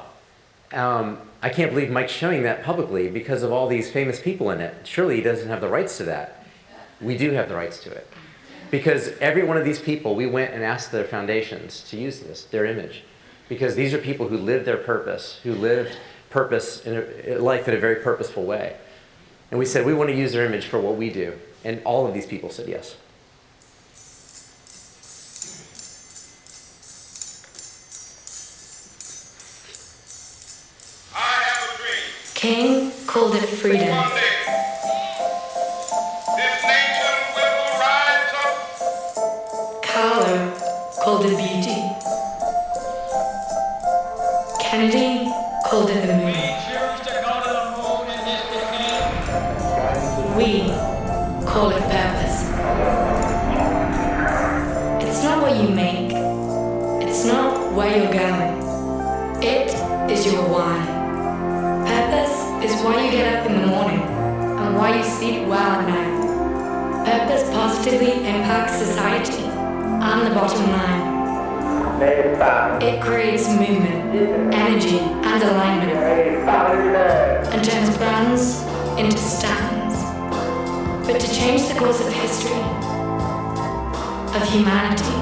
Speaker 1: I can't believe Mike's showing that publicly because of all these famous people in it. Surely he doesn't have the rights to that. We do have the rights to it. Because every one of these people, we went and asked their foundations to use this, their image. Because these are people who lived their purpose, who lived purpose in life in a very purposeful way. And we said, we want to use their image for what we do. And all of these people said yes.
Speaker 8: King called it freedom.
Speaker 9: One day, this nation will rise up.
Speaker 8: Carlo called it beauty. Kennedy called it the moon. We call it purpose. It's not what you make. It's not where you're going. It is your why. Purpose is why you get up in the morning and why you sleep well at night. Purpose positively impacts society and the bottom line. It creates movement, energy, and alignment, and turns brands into stands. But to change the course of history, of humanity,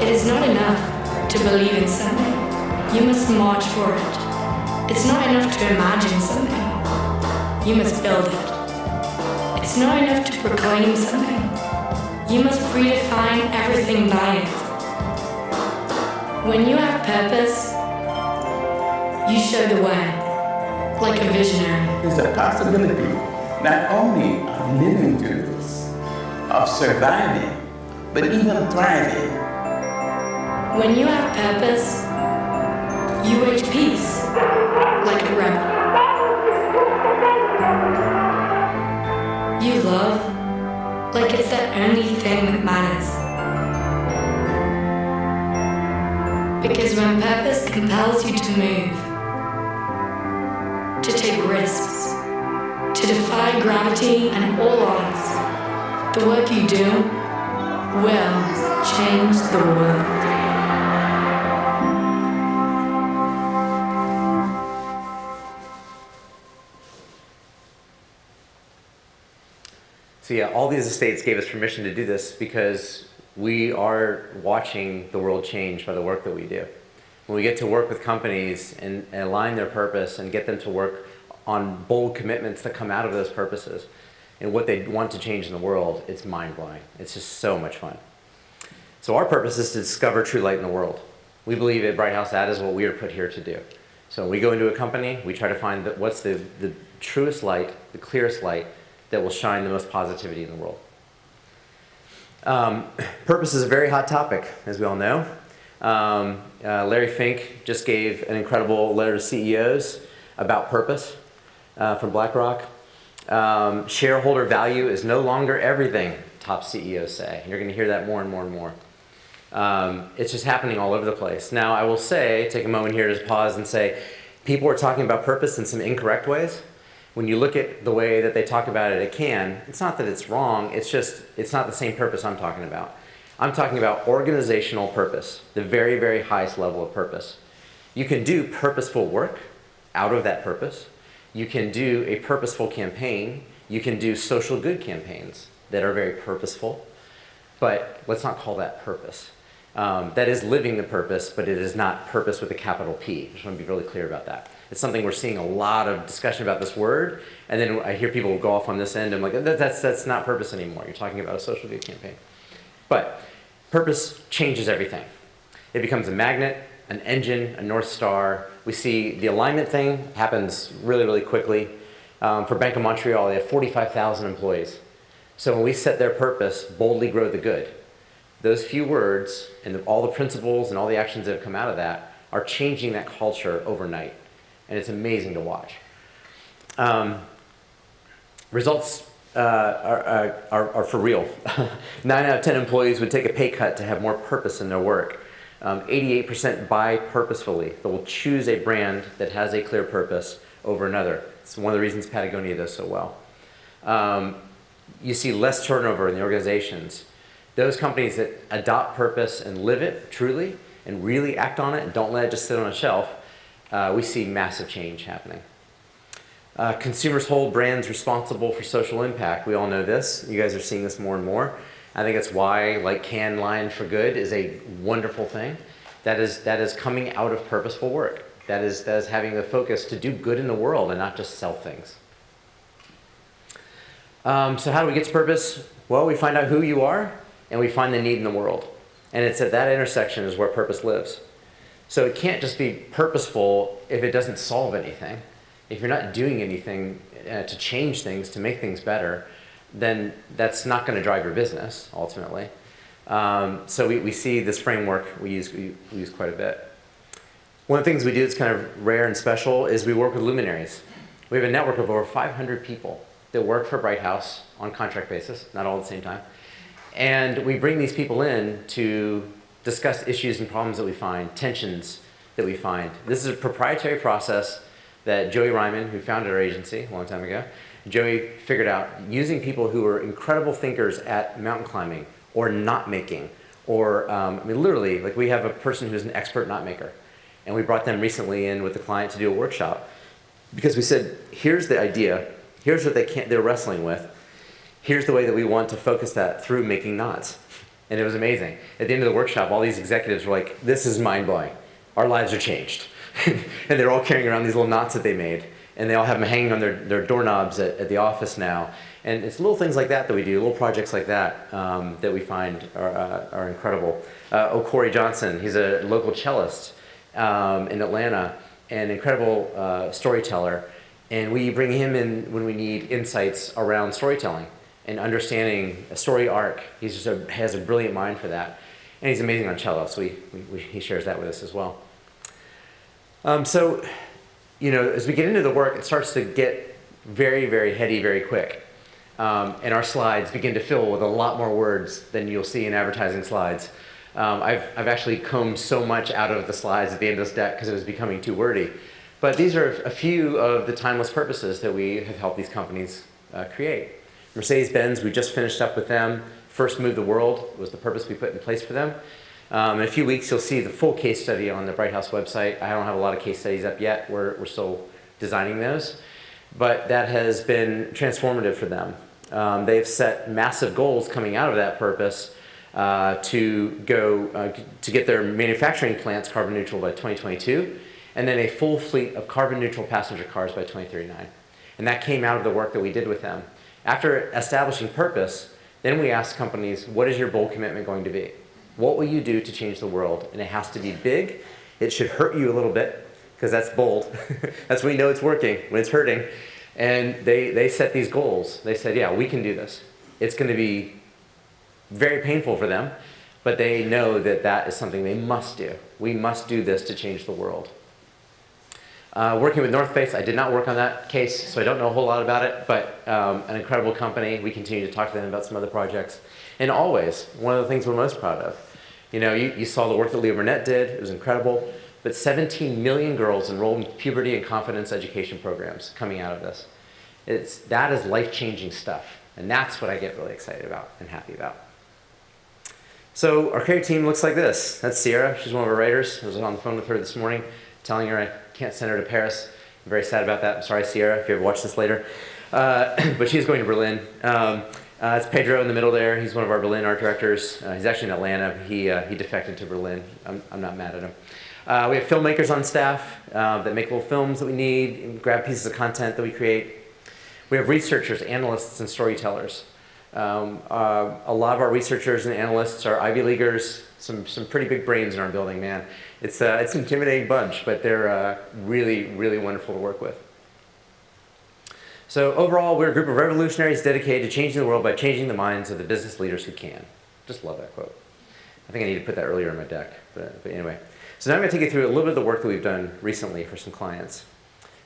Speaker 8: it is not enough to believe in something. You must march for it. It's not enough to imagine something. You must build it. It's not enough to proclaim something. You must redefine everything by it. When you have purpose, you show the way, like a visionary.
Speaker 10: There's a possibility not only of living through this, of surviving, but even thriving.
Speaker 8: When you have purpose, you wage peace, like a rebel. You love, like it's the only thing that matters. Because when purpose compels you to move, to take risks, to defy gravity and all odds, the work you do will change the world.
Speaker 1: So yeah, all these estates gave us permission to do this because we are watching the world change by the work that we do. When we get to work with companies and align their purpose and get them to work on bold commitments that come out of those purposes and what they want to change in the world, it's mind-blowing. It's just so much fun. So our purpose is to discover true light in the world. We believe at Bright House that is what we are put here to do. So when we go into a company, we try to find what's the truest light, the clearest light, that will shine the most positivity in the world. Purpose is a very hot topic, as we all know. Larry Fink just gave an incredible letter to CEOs about purpose from BlackRock. Shareholder value is no longer everything, top CEOs say. You're going to hear that more and more and more. It's just happening all over the place. Now, I will say, take a moment here to pause and say, people are talking about purpose in some incorrect ways. When you look at the way that they talk about it at Cannes, it's not that it's wrong, it's just, it's not the same purpose I'm talking about. I'm talking about organizational purpose, the very, very highest level of purpose. You can do purposeful work out of that purpose. You can do a purposeful campaign. You can do social good campaigns that are very purposeful, but let's not call that purpose. That is living the purpose, but it is not purpose with a capital P. I just want to be really clear about that. It's something we're seeing a lot of discussion about this word, and then I hear people go off on this end, and I'm like, that's not purpose anymore. You're talking about a social good campaign. But purpose changes everything. It becomes a magnet, an engine, a North Star. We see the alignment thing happens really, really quickly. For Bank of Montreal, they have 45,000 employees. So when we set their purpose, boldly grow the good, those few words and all the principles and all the actions that have come out of that are changing that culture overnight. And it's amazing to watch. Results are for real. 9 out of 10 employees would take a pay cut to have more purpose in their work. 88% buy purposefully. They will choose a brand that has a clear purpose over another. It's one of the reasons Patagonia does so well. You see less turnover in the organizations. Those companies that adopt purpose and live it truly and really act on it and don't let it just sit on a shelf, we see massive change happening. Consumers hold brands responsible for social impact. We all know this. You guys are seeing this more and more. I think it's why, like Cannes Lions for Good is a wonderful thing. That is coming out of purposeful work. That is having the focus to do good in the world and not just sell things. So how do we get to purpose? Well, we find out who you are and we find the need in the world. And it's at that intersection is where purpose lives. So it can't just be purposeful if it doesn't solve anything. If you're not doing anything to change things, to make things better, then that's not going to drive your business, ultimately. So we see this framework we use quite a bit. One of the things we do that's kind of rare and special is we work with luminaries. We have a network of over 500 people that work for Bright House on contract basis, not all at the same time. And we bring these people in to discuss issues and problems that we find, tensions that we find. This is a proprietary process that Joey Ryman, who founded our agency a long time ago, Joey figured out using people who are incredible thinkers at mountain climbing or knot making, or literally, like we have a person who's an expert knot maker, and we brought them recently in with the client to do a workshop because we said, here's the idea, here's what they're wrestling with, here's the way that we want to focus that through making knots. And it was amazing. At the end of the workshop, all these executives were like, this is mind-blowing. Our lives are changed. And they're all carrying around these little knots that they made. And they all have them hanging on their doorknobs at the office now. And it's little things like that we do, little projects like that that we find are incredible. Corey Johnson, he's a local cellist in Atlanta, an incredible storyteller. And we bring him in when we need insights around storytelling and understanding a story arc. He just has a brilliant mind for that. And he's amazing on cello, so he shares that with us as well. So, as we get into the work, it starts to get very, very heady very quick. And our slides begin to fill with a lot more words than you'll see in advertising slides. I've actually combed so much out of the slides at the end of this deck because it was becoming too wordy. But these are a few of the timeless purposes that we have helped these companies create. Mercedes-Benz, we just finished up with them. First Move the World was the purpose we put in place for them. In a few weeks, you'll see the full case study on the Bright House website. I don't have a lot of case studies up yet. We're still designing those. But that has been transformative for them. They've set massive goals coming out of that purpose to get their manufacturing plants carbon neutral by 2022, and then a full fleet of carbon neutral passenger cars by 2039. And that came out of the work that we did with them. After establishing purpose, then we asked companies, what is your bold commitment going to be? What will you do to change the world? And it has to be big. It should hurt you a little bit, because that's bold. That's when you know it's working, when it's hurting. And they set these goals. They said, yeah, we can do this. It's going to be very painful for them, but they know that that is something they must do. We must do this to change the world. Working with North Face, I did not work on that case, so I don't know a whole lot about it, but an incredible company. We continue to talk to them about some other projects. And always, one of the things we're most proud of. You saw the work that Leo Burnett did. It was incredible. But 17 million girls enrolled in puberty and confidence education programs coming out of this. That is life-changing stuff. And that's what I get really excited about and happy about. So our creative team looks like this. That's Sierra. She's one of our writers. I was on the phone with her this morning, telling her I can't send her to Paris. I'm very sad about that. I'm sorry, Sierra, if you ever watch this later. But she's going to Berlin. It's Pedro in the middle there. He's one of our Berlin art directors. He's actually in Atlanta. He defected to Berlin. I'm not mad at him. We have filmmakers on staff that make little films that we need, and grab pieces of content that we create. We have researchers, analysts, and storytellers. A lot of our researchers and analysts are Ivy Leaguers, some pretty big brains in our building, man. It's an intimidating bunch, but they're really, really wonderful to work with. So overall, we're a group of revolutionaries dedicated to changing the world by changing the minds of the business leaders who can. Just love that quote. I think I need to put that earlier in my deck, but anyway. So now I'm going to take you through a little bit of the work that we've done recently for some clients.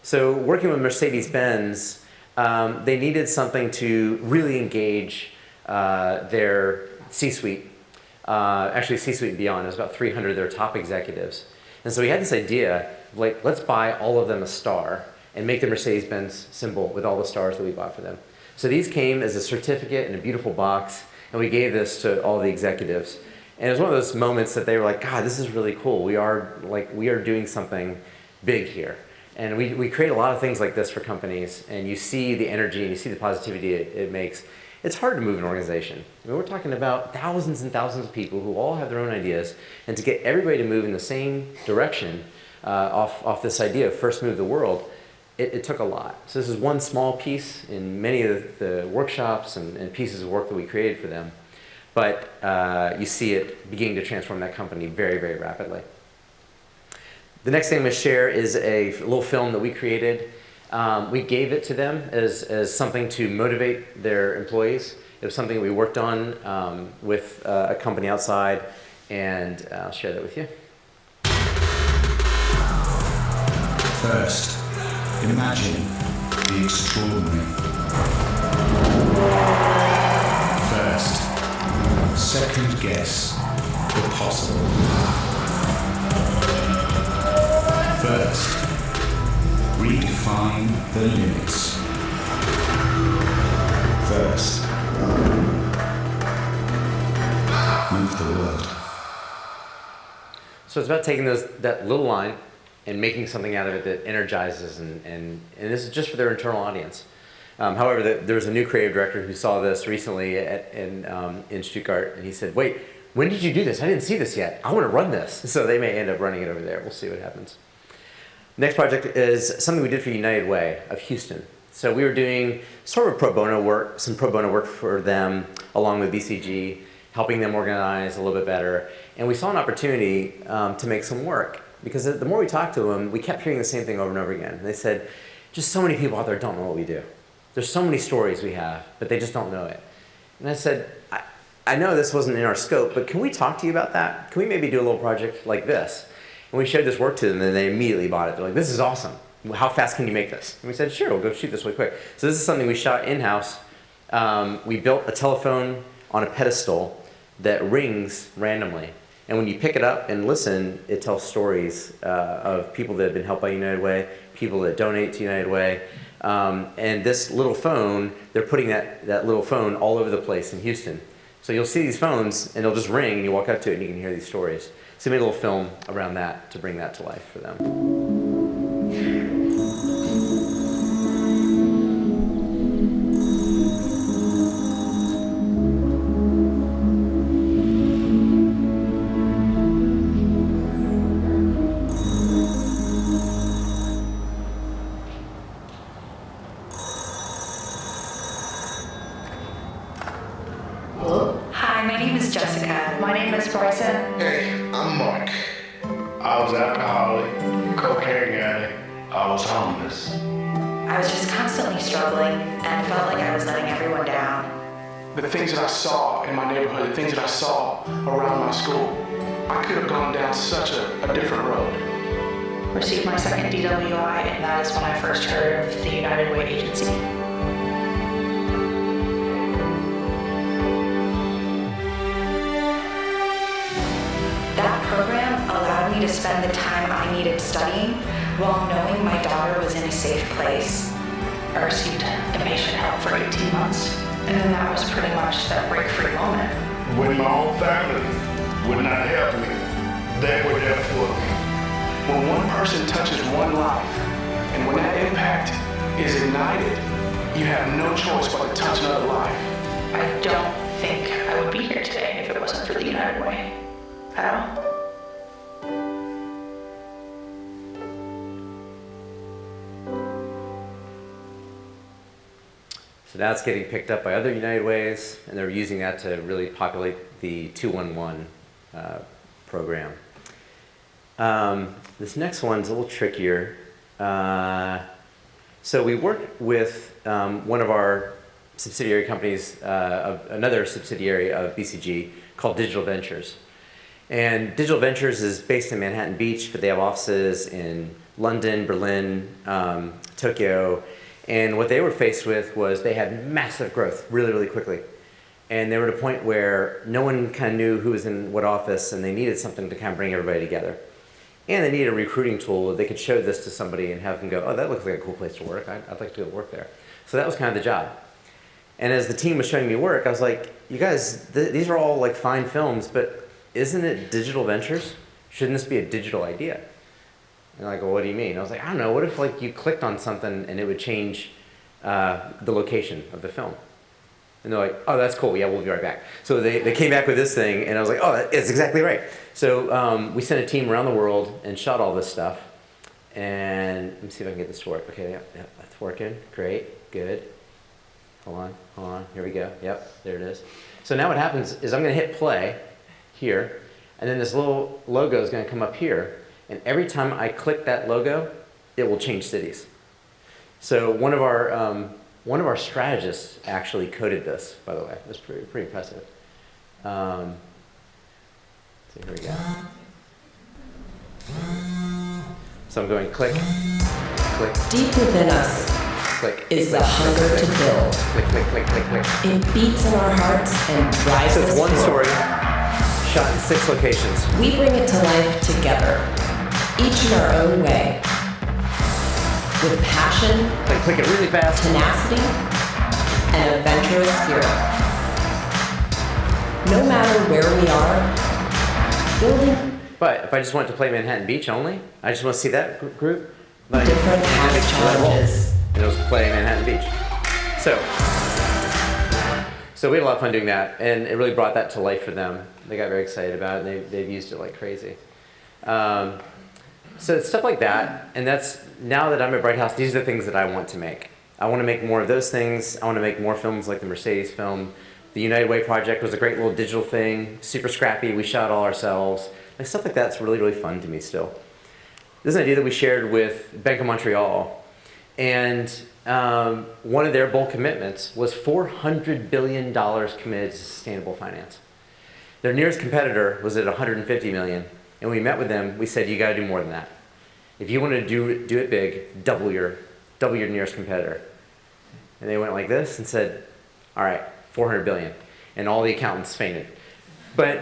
Speaker 1: So working with Mercedes-Benz, they needed something to really engage their C-suite. Actually, C-suite and beyond. It was about 300 of their top executives. And so we had this idea, like, let's buy all of them a star and make the Mercedes-Benz symbol with all the stars that we bought for them. So these came as a certificate in a beautiful box, and we gave this to all the executives. And it was one of those moments that they were like, God, this is really cool. We are doing something big here. And we create a lot of things like this for companies, and you see the energy and you see the positivity it makes. It's hard to move an organization. I mean, we're talking about thousands and thousands of people who all have their own ideas, and to get everybody to move in the same direction off this idea of first move the world, it took a lot. So this is one small piece in many of the workshops and pieces of work that we created for them. But you see it beginning to transform that company very, very rapidly. The next thing I'm going to share is a little film that we created. We gave it to them as something to motivate their employees. It was something that we worked on with a company outside, and I'll share that with you.
Speaker 11: First, imagine the extraordinary. First, second guess the possible. First, redefine the limits. the world.
Speaker 1: So it's about taking that little line and making something out of it that energizes, and this is just for their internal audience. However, there's a new creative director who saw this recently in Stuttgart, and he said, wait, when did you do this? I didn't see this yet. I want to run this. So they may end up running it over there. We'll see what happens. Next project is something we did for United Way of Houston. So we were doing sort of pro bono work, some pro bono work for them, along with BCG, helping them organize a little bit better. And we saw an opportunity to make some work, because the more we talked to them, we kept hearing the same thing over and over again. And they said, just so many people out there don't know what we do. There's so many stories we have, but they just don't know it. And I said, I know this wasn't in our scope, but can we talk to you about that? Can we maybe do a little project like this? And we showed this work to them, and they immediately bought it. They're like, this is awesome. How fast can you make this? And we said, sure, we'll go shoot this really quick. So this is something we shot in-house. We built a telephone on a pedestal that rings randomly. And when you pick it up and listen, it tells stories of people that have been helped by United Way, people that donate to United Way. And this little phone, they're putting that little phone all over the place in Houston. So you'll see these phones, and they'll just ring, and you walk up to it, and you can hear these stories. So we made a little film around that to bring that to life for them.
Speaker 12: Hi, my name is Jessica. My name is Bryson.
Speaker 9: Hey, I'm Mark. I was alcoholic, cocaine addict, I was homeless.
Speaker 12: I was just constantly struggling and felt like I was letting everyone down.
Speaker 13: The things that I saw in my neighborhood, the things that I saw around my school, I could have gone down such a different road.
Speaker 12: Received my second DWI, and that is when I first heard of the United Way Agency. That program allowed me to spend the time I needed studying while knowing my daughter was in a safe place. I received inpatient help for 18 months, and then that was pretty much that break-free moment.
Speaker 9: When my own family would not help me, they were there for me.
Speaker 13: When one person touches one life, and when that impact is ignited, you have no choice but to touch another life.
Speaker 12: I don't think I would be here today if it wasn't for the United Way at all.
Speaker 1: So now it's getting picked up by other United Ways, and they're using that to really populate the 211 program. This next one's a little trickier. So we work with one of our subsidiary companies, another subsidiary of BCG, called Digital Ventures. And Digital Ventures is based in Manhattan Beach, but they have offices in London, Berlin, Tokyo. And what they were faced with was they had massive growth really, really quickly. And they were at a point where no one kind of knew who was in what office, and they needed something to kind of bring everybody together. And they needed a recruiting tool that they could show this to somebody and have them go, oh, that looks like a cool place to work. I'd like to go work there. So that was kind of the job. And as the team was showing me work, I was like, you guys, these are all like fine films, but isn't it Digital Ventures? Shouldn't this be a digital idea? And they're like, well, what do you mean? I was like, I don't know. What if like you clicked on something and it would change the location of the film? And they're like, oh, that's cool. Yeah, we'll be right back. So they came back with this thing, and I was like, oh, that's exactly right. So we sent a team around the world and shot all this stuff. And let me see if I can get this to work. Okay, yeah, that's working. Great, good. Hold on. Here we go. Yep, there it is. So now what happens is I'm going to hit play here, and then this little logo is going to come up here. And every time I click that logo, it will change cities. So one of our strategists actually coded this, by the way. It was pretty impressive. So here we go. So I'm going click, click.
Speaker 14: Deep within us
Speaker 1: click,
Speaker 14: is the hunger to build.
Speaker 1: Click, click, click, click, click.
Speaker 14: It beats in our hearts and drives
Speaker 1: So
Speaker 14: us
Speaker 1: it's one
Speaker 14: forward.
Speaker 1: story, shot in 6 locations.
Speaker 14: We bring it to life together, each in our own way. With passion,
Speaker 1: Like click it really fast.
Speaker 14: tenacity, and a adventurous spirit. No matter where we are, building
Speaker 1: But if I just went to play Manhattan Beach only, I just want to see that group. Like,
Speaker 14: different house challenges.
Speaker 1: And it was play Manhattan Beach. So we had a lot of fun doing that, and it really brought that to life for them. They got very excited about it, and they've used it like crazy. So it's stuff like that, and that's, now that I'm at Bright House, these are the things that I want to make. I want to make more of those things. I want to make more films like the Mercedes film. The United Way project was a great little digital thing, super scrappy. We shot all ourselves. Like stuff like that's really, really fun to me still. This is an idea that we shared with Bank of Montreal, and one of their bold commitments was $400 billion committed to sustainable finance. Their nearest competitor was at $150 million, and we met with them. We said, you got to do more than that. If you want to do it big, double your nearest competitor. And they went like this and said, all right, 400 billion. And all the accountants fainted. But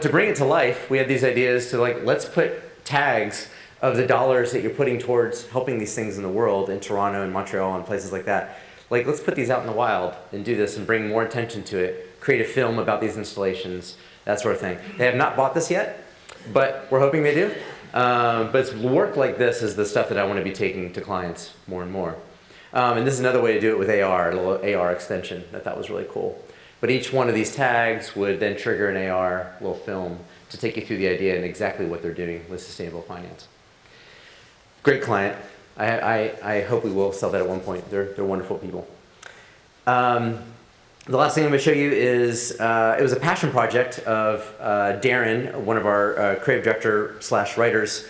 Speaker 1: to bring it to life, we had these ideas to like, let's put tags of the dollars that you're putting towards helping these things in the world, in Toronto and Montreal and places like that. Like, let's put these out in the wild and do this and bring more attention to it, create a film about these installations, that sort of thing. They have not bought this yet, but we're hoping they do. But it's work like this is the stuff that I want to be taking to clients more and more. And this is another way to do it with AR, a little AR extension that I thought was really cool. But each one of these tags would then trigger an AR little film to take you through the idea and exactly what they're doing with sustainable finance. Great client. I hope we will sell that at one point. They're wonderful people. The last thing I'm going to show you is, it was a passion project of Darren, one of our creative director / writers.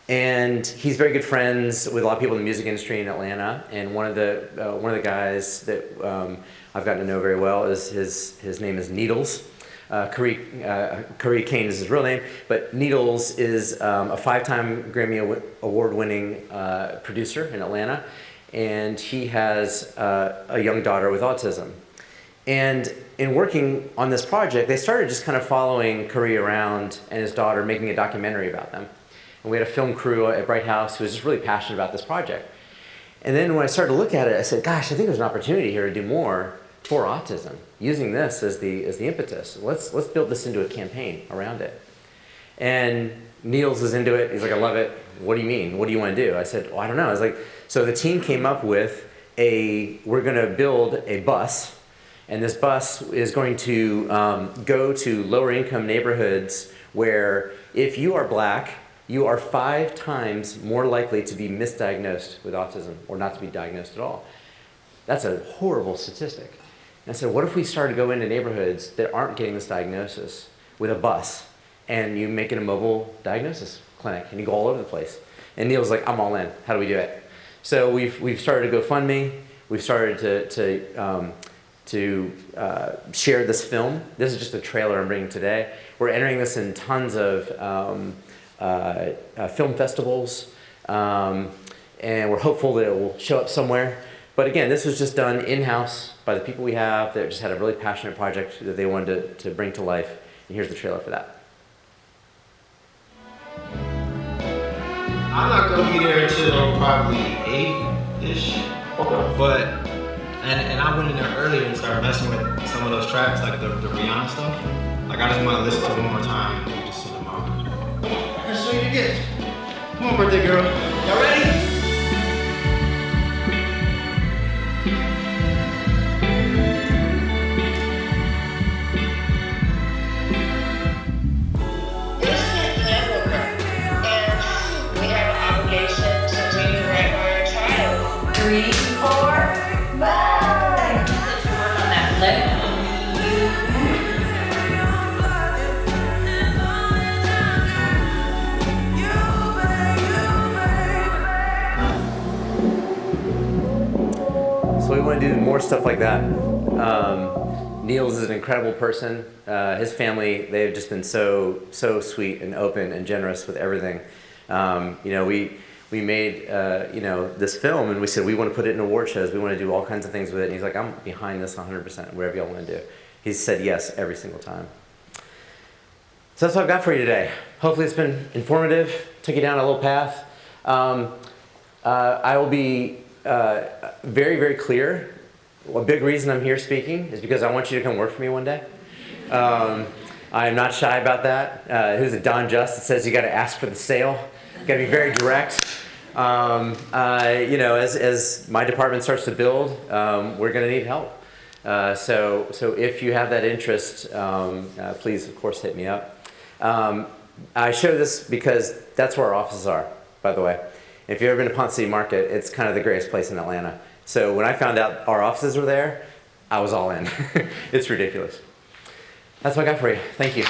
Speaker 1: And he's very good friends with a lot of people in the music industry in Atlanta. And one of the guys that I've gotten to know very well is his name is Needles. Kari Kane is his real name, but Needles is a 5-time Grammy Award-winning producer in Atlanta, and he has a young daughter with autism. And in working on this project, they started just kind of following Kari around and his daughter, making a documentary about them. And we had a film crew at Bright House who was just really passionate about this project. And then when I started to look at it, I said, gosh, I think there's an opportunity here to do more for autism, using this as the impetus. Let's build this into a campaign around it. And Niels is into it. He's like, I love it. What do you mean? What do you want to do? I said, well, I don't know. I was like, so the team came up with we're going to build a bus, and this bus is going to go to lower income neighborhoods where if you are black, you are 5 times more likely to be misdiagnosed with autism or not to be diagnosed at all. That's a horrible statistic. And I said, what if we started to go into neighborhoods that aren't getting this diagnosis with a bus, and you make it a mobile diagnosis clinic, and you go all over the place? And Neil was like, I'm all in. How do we do it? So we've started a GoFundMe. We've started to share this film. This is just a trailer I'm bringing today. We're entering this in tons of film festivals, and we're hopeful that it will show up somewhere. But again, this was just done in-house by the people we have that just had a really passionate project that they wanted to bring to life. And here's the trailer for that.
Speaker 15: I'm not gonna be there until probably 8-ish. But and I went in there earlier and started messing with some of those tracks, like the Rihanna stuff. Like I just want to listen to it one more time and just send them out. Let's show you this. Come on, birthday girl. Y'all ready?
Speaker 1: So we want to do more stuff like that. Niels is an incredible person. His family, they've just been so sweet and open and generous with everything. We made this film, and we said we want to put it in award shows. We want to do all kinds of things with it. And he's like, I'm behind this 100%, whatever y'all want to do. He's said yes every single time. So that's what I've got for you today. Hopefully it's been informative, took you down a little path. I will be very, very clear. A big reason I'm here speaking is because I want you to come work for me one day. I'm not shy about that. Who's it? Don Just. It says you got to ask for the sale. You got to be very direct. You know, as my department starts to build, we're going to need help. So if you have that interest, please, of course, hit me up. I show this because that's where our offices are, by the way. If you've ever been to Ponce City Market, it's kind of the greatest place in Atlanta. So when I found out our offices were there, I was all in. It's ridiculous. That's what I got for you. Thank you.